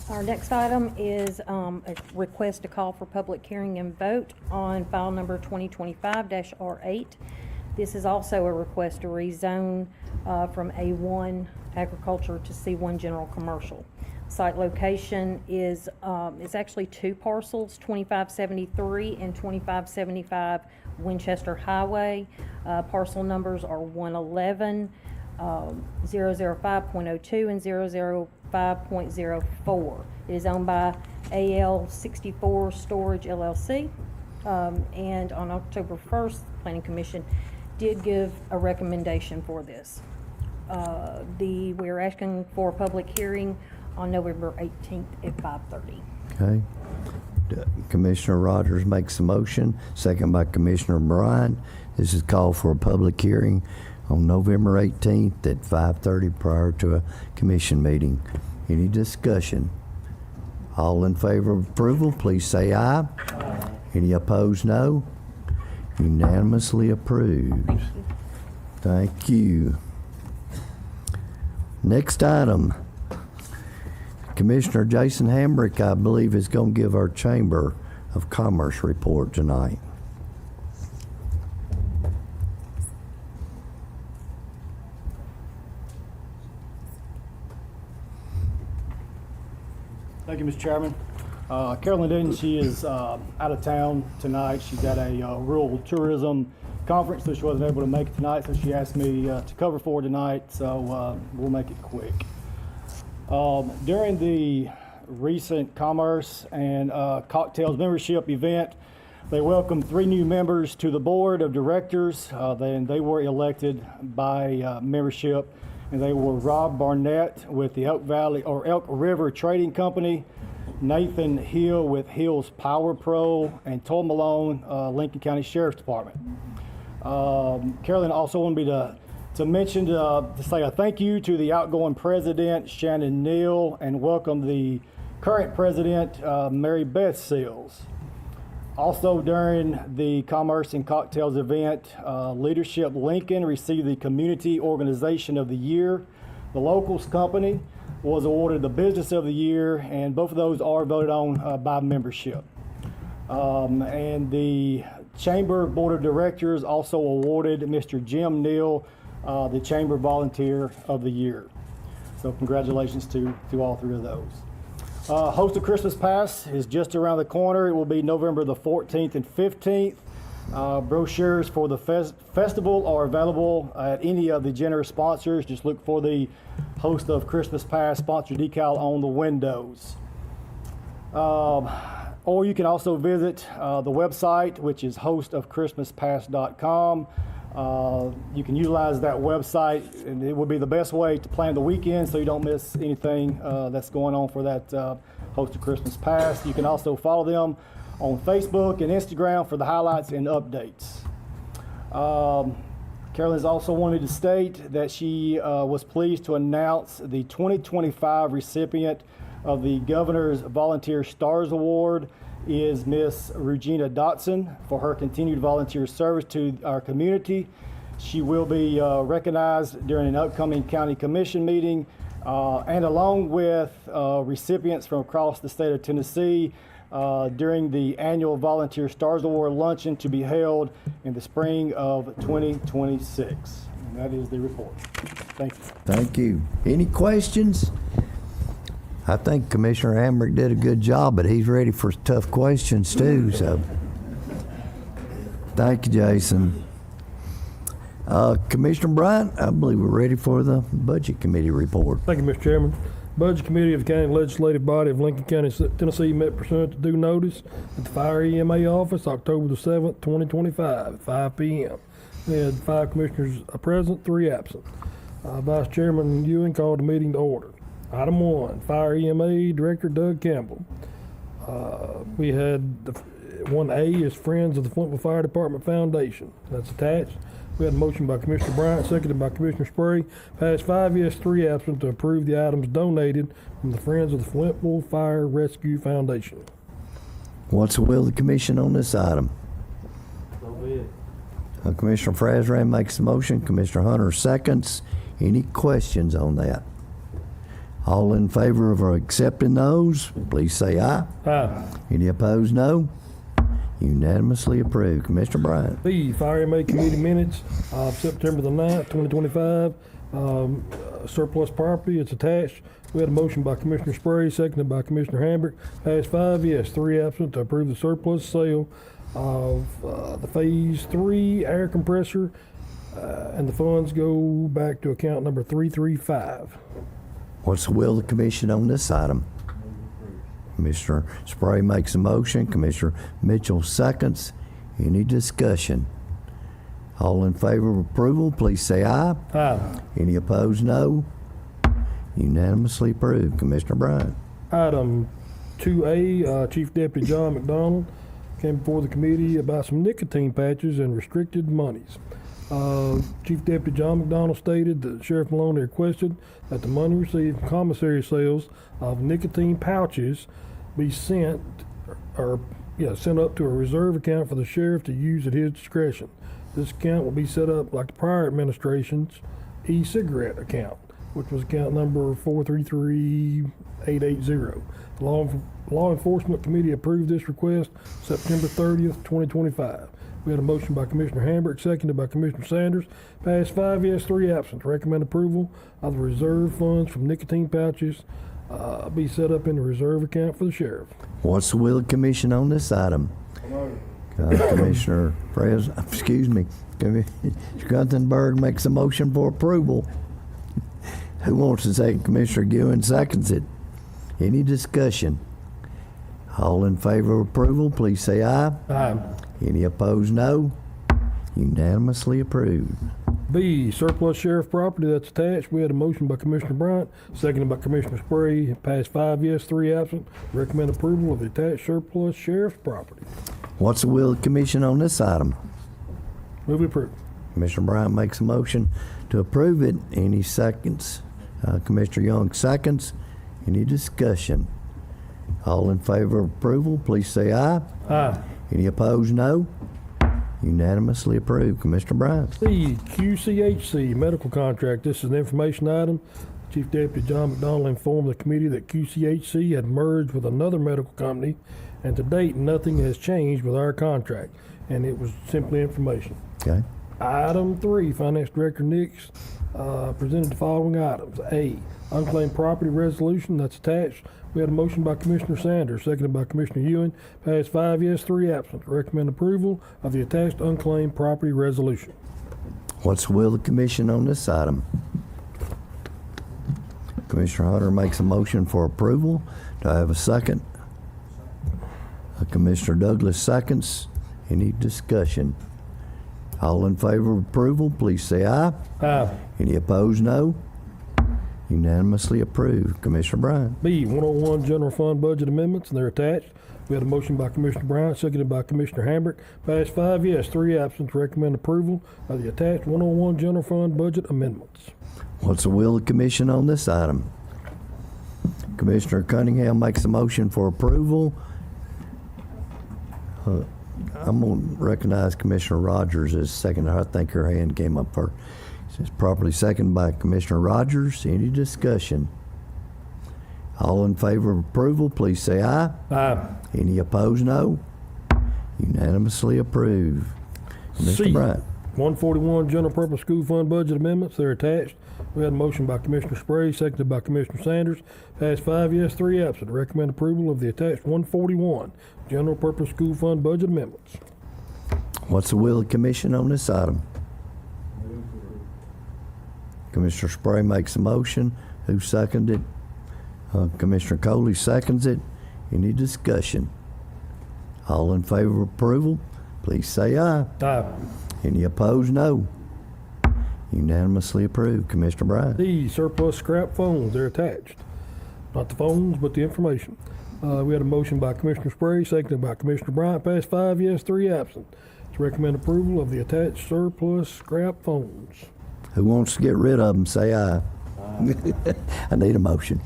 Our next item is a request to call for public hearing and vote on file number 2025-R8. This is also a request to rezone from A1 agriculture to C1 general commercial. Site location is it's actually two parcels, 2573 and 2575 Winchester Highway. Parcel numbers are 111, 005.02 and 005.04. It is owned by AL64 Storage LLC. And on October 1st, the Planning Commission did give a recommendation for this. We're asking for a public hearing on November 18th at 5:30. Okay. Commissioner Rogers makes the motion, second by Commissioner Bryan. This is called for a public hearing on November 18th at 5:30 prior to a commission meeting. Any discussion? All in favor of approval, please say aye. Aye. Any opposed, no. Unanimously approved. Thank you. Next item. Commissioner Jason Hambrick, I believe, is going to give our Chamber of Commerce report tonight. Thank you, Mr. Chairman. Carolyn Denton, she is out of town tonight. She's at a rural tourism conference, so she wasn't able to make it tonight, so she asked me to cover for her tonight, so we'll make it quick. During the recent Commerce and Cocktails membership event, they welcomed 3 new members to the board of directors. They were elected by membership, and they were Rob Barnett with the Elk River Trading Company, Nathan Hill with Hill's Power Pro, and Todd Malone, Lincoln County Sheriff's Department. Carolyn also wanted me to mention, to say a thank you to the outgoing president, Shannon Neal, and welcome the current president, Mary Beth Seals. Also during the Commerce and Cocktails event, Leadership Lincoln received the Community Organization of the Year. The Locals Company was awarded the Business of the Year, and both of those are voted on by membership. And the Chamber Board of Directors also awarded Mr. Jim Neal the Chamber Volunteer of the Year. So congratulations to all 3 of those. Host of Christmas Pass is just around the corner. It will be November the 14th and 15th. Brochures for the festival are available at any of the generous sponsors. Just look for the Host of Christmas Pass sponsor decal on the windows. Or you can also visit the website, which is hostofchristmaspass.com. You can utilize that website, and it would be the best way to plan the weekend so you don't miss anything that's going on for that Host of Christmas Pass. You can also follow them on Facebook and Instagram for the highlights and updates. Carolyn's also wanted to state that she was pleased to announce the 2025 recipient of the Governor's Volunteer Stars Award is Miss Regina Dotson for her continued volunteer service to our community. She will be recognized during an upcoming county commission meeting and along with recipients from across the state of Tennessee during the annual Volunteer Stars Award luncheon to be held in the spring of 2026. And that is the report. Thank you. Thank you. Any questions? I think Commissioner Hambrick did a good job, but he's ready for tough questions too, so. Thank you, Jason. Commissioner Bryant, I believe we're ready for the Budget Committee report. Thank you, Mr. Chairman. Budget Committee of the County Legislative Body of Lincoln County, Tennessee met pursuant to due notice at the Fire EMA office, October the 7th, 2025, at 5 p.m. We had 5 commissioners present, 3 absent. Vice Chairman Ewing called the meeting to order. Item 1, Fire EMA Director Doug Campbell. We had the 1A is Friends of the Flintville Fire Department Foundation. That's attached. We had a motion by Commissioner Bryant, seconded by Commissioner Spray. Passed 5 yes, 3 absent to approve the items donated from the Friends of the Flintville Fire Rescue Foundation. What's the will of the commission on this item? Commissioner Frazran makes the motion. Commissioner Hunter seconds. Any questions on that? All in favor of accepting those, please say aye. Aye. Any opposed, no. Unanimously approved. Commissioner Bryant. The Fire EMA Committee minutes of September the 9th, 2025. Surplus property, it's attached. We had a motion by Commissioner Spray, seconded by Commissioner Hambrick. Passed 5 yes, 3 absent to approve the surplus sale of the Phase 3 air compressor, and the funds go back to account number 335. What's the will of the commission on this item? Commissioner Spray makes a motion. Commissioner Mitchell seconds. Any discussion? All in favor of approval, please say aye. Aye. Any opposed, no. Unanimously approved. Commissioner Bryant. Item 2A, Chief Deputy John McDonald came before the committee about some nicotine patches and restricted monies. Chief Deputy John McDonald stated that Sheriff Maloney requested that the money received from commissary sales of nicotine pouches be sent up to a reserve account for the sheriff to use at his discretion. This account will be set up like the prior administration's e-cigarette account, which was account number 433880. The Law Enforcement Committee approved this request September 30th, 2025. We had a motion by Commissioner Hambrick, seconded by Commissioner Sanders. Passed 5 yes, 3 absent to recommend approval of the reserve funds from nicotine pouches be set up in the reserve account for the sheriff. What's the will of the commission on this item? Commissioner Commissioner Gunthenberg makes a motion for approval. Who wants to say? Commissioner Ewing seconds it. Any discussion? All in favor of approval, please say aye. Aye. Any opposed, no. Unanimously approved. B, surplus sheriff property, that's attached. We had a motion by Commissioner Bryant, seconded by Commissioner Spray. Passed 5 yes, 3 absent. Recommend approval of the attached surplus sheriff's property. What's the will of the commission on this item? Move approved. Commissioner Bryant makes a motion to approve it. Any seconds? Commissioner Young seconds. Any discussion? All in favor of approval, please say aye. Aye. Any opposed, no. Unanimously approved. Commissioner Bryant. C, QCHC medical contract. This is an information item. Chief Deputy John McDonald informed the committee that QCHC had merged with another medical company, and to date, nothing has changed with our contract, and it was simply information. Okay. Item 3, Finance Director Nix presented the following items. A, unclaimed property resolution, that's attached. We had a motion by Commissioner Sanders, seconded by Commissioner Ewing. Passed 5 yes, 3 absent. Recommend approval of the attached unclaimed property resolution. What's the will of the commission on this item? Commissioner Hunter makes a motion for approval. Do I have a second? Commissioner Douglas seconds. Any discussion? All in favor of approval, please say aye. Aye. Any opposed, no. Unanimously approved. Commissioner Bryant. B, 101 General Fund Budget Amendments, and they're attached. We had a motion by Commissioner Bryant, seconded by Commissioner Hambrick. Passed 5 yes, 3 absent to recommend approval of the attached 101 General Fund Budget Amendments. What's the will of the commission on this item? Commissioner Cunningham makes a motion for approval. I'm going to recognize Commissioner Rogers as second. I think her hand came up first. It's properly seconded by Commissioner Rogers. Any discussion? All in favor of approval, please say aye. Aye. Any opposed, no. Unanimously approved. Mr. C, Bryant. 141 General Purpose School Fund Budget Amendments, they're attached. We had a motion by Commissioner Spray, seconded by Commissioner Sanders. Passed 5 yes, 3 absent. Recommend approval of the attached 141 General Purpose School Fund Budget Amendments. What's the will of the commission on this item? Commissioner Spray makes a motion. Who seconded it? Commissioner Coley seconds it. Any discussion? All in favor of approval, please say aye. Aye. Any opposed, no. Unanimously approved. Commissioner Bryant. The surplus scrap phones, they're attached. Not the phones, but the information. We had a motion by Commissioner Spray, seconded by Commissioner Bryant, passed 5 yes, 3 absent. To recommend approval of the attached surplus scrap phones. Who wants to get rid of them, say aye. I need a motion.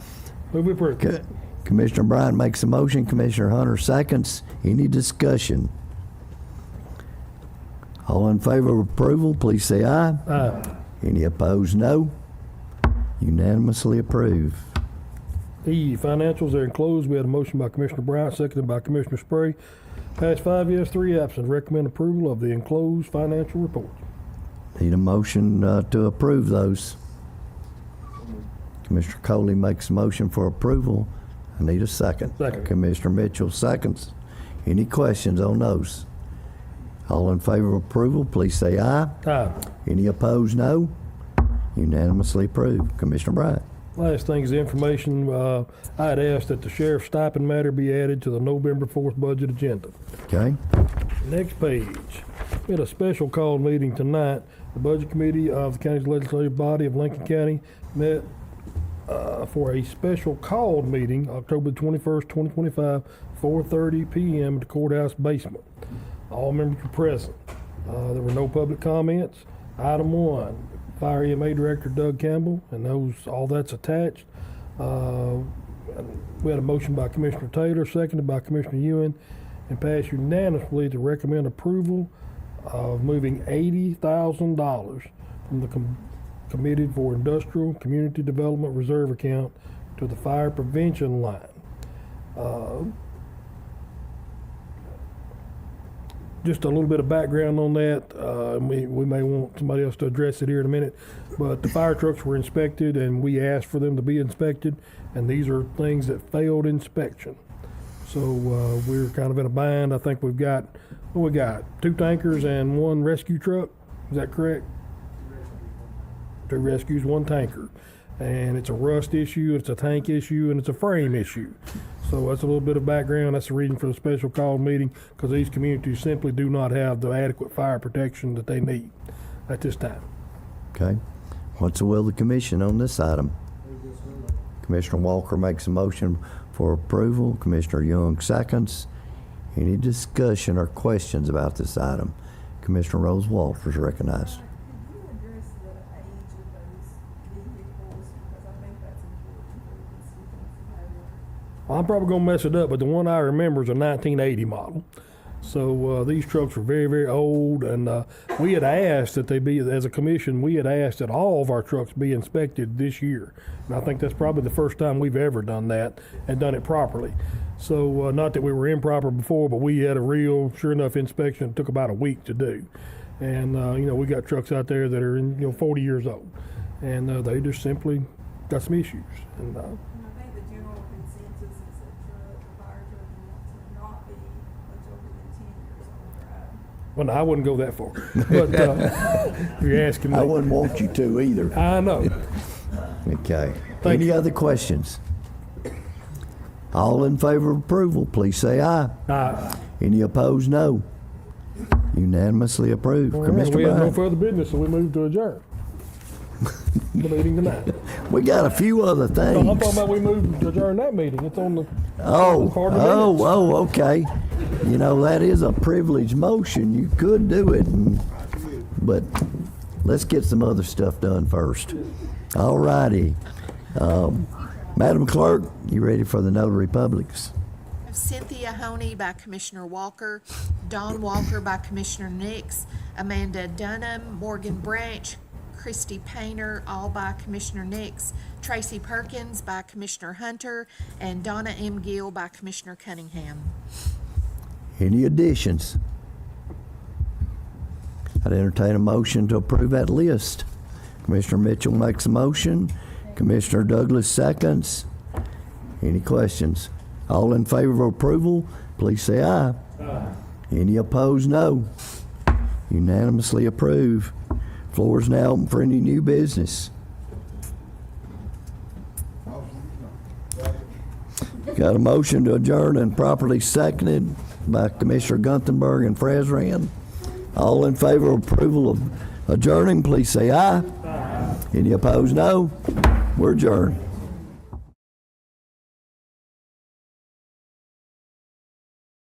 Move approved. Commissioner Bryant makes a motion, Commissioner Hunter seconds. Any discussion? All in favor of approval, please say aye. Aye. Any opposed, no. Unanimously approved. The financials are enclosed. We had a motion by Commissioner Bryant, seconded by Commissioner Spray. Passed 5 yes, 3 absent. Recommend approval of the enclosed financial report. Need a motion to approve those. Commissioner Coley makes a motion for approval. I need a second. Second. Commissioner Mitchell seconds. Any questions on those? All in favor of approval, please say aye. Aye. Any opposed, no. Unanimously approved. Commissioner Bryant. Last thing is the information. I had asked that the sheriff's stipend matter be added to the November 4th budget agenda. Okay. Next page. We had a special call meeting tonight. The Budget Committee of the county's legislative body of Lincoln County met for a special called meeting, October 21st, 2025, 4:30 p.m. at the courthouse basement. All members were present. There were no public comments. Item 1, Fire EMA Director Doug Campbell, and all that's attached. We had a motion by Commissioner Taylor, seconded by Commissioner Ewan, and passed unanimously to recommend approval of moving $80,000 from the Committed for Industrial Community Development Reserve account to the fire prevention line. Just a little bit of background on that. We may want somebody else to address it here in a minute, but the fire trucks were inspected and we asked for them to be inspected, and these are things that failed inspection. So we're kind of in a bind. I think we got 2 tankers and 1 rescue truck. Is that correct? 2 rescues, 1 tanker. And it's a rust issue, it's a tank issue, and it's a frame issue. So that's a little bit of background. That's the reason for the special call meeting, because these communities simply do not have the adequate fire protection that they need at this time. Okay. What's the will of the commission on this item? Commissioner Walker makes a motion for approval. Commissioner Young seconds. Any discussion or questions about this item? Commissioner Rose Walters recognized. I'm probably gonna mess it up, but the one I remember is a 1980 model. So these trucks are very, very old, and we had asked that they be, as a commission, we had asked that all of our trucks be inspected this year. And I think that's probably the first time we've ever done that and done it properly. So not that we were improper before, but we had a real, sure enough inspection. It took about a week to do. And we got trucks out there that are 40 years old, and they just simply got some issues. And well, no, I wouldn't go that far. But if you're asking me. I wouldn't want you to either. I know. Okay. Thank Any you. other questions? All in favor of approval, please say aye. Aye. Any opposed, no. Unanimously approved. All right, Commissioner we have no Bryant. further business, so we move to adjourn the meeting tonight. We got a few other No, I'm talking things. about we moved to adjourn that meeting. It's on the Oh, part of the minutes. okay. That is a privileged motion. You could do it, but let's get some other stuff done first. All righty. Madam Clerk, you ready for the notary publics? Cynthia Honey by Commissioner Walker, Don Walker by Commissioner Nix, Amanda Dunham, Morgan Branch, Christy Painter, all by Commissioner Nix, Tracy Perkins by Commissioner Hunter, and Donna M. Gill by Commissioner Cunningham. Any additions? I'd entertain a motion to approve that list. Commissioner Mitchell makes a motion. Commissioner Douglas seconds. Any questions? All in favor of approval, please say aye. Aye. Any opposed, no. Unanimously approved. Floor is now open for any new business. Got a motion to adjourn and properly seconded by Commissioner Gunthenberg and Frazran. All in favor of approval of adjourning, please say aye. Any opposed, no. We're adjourned.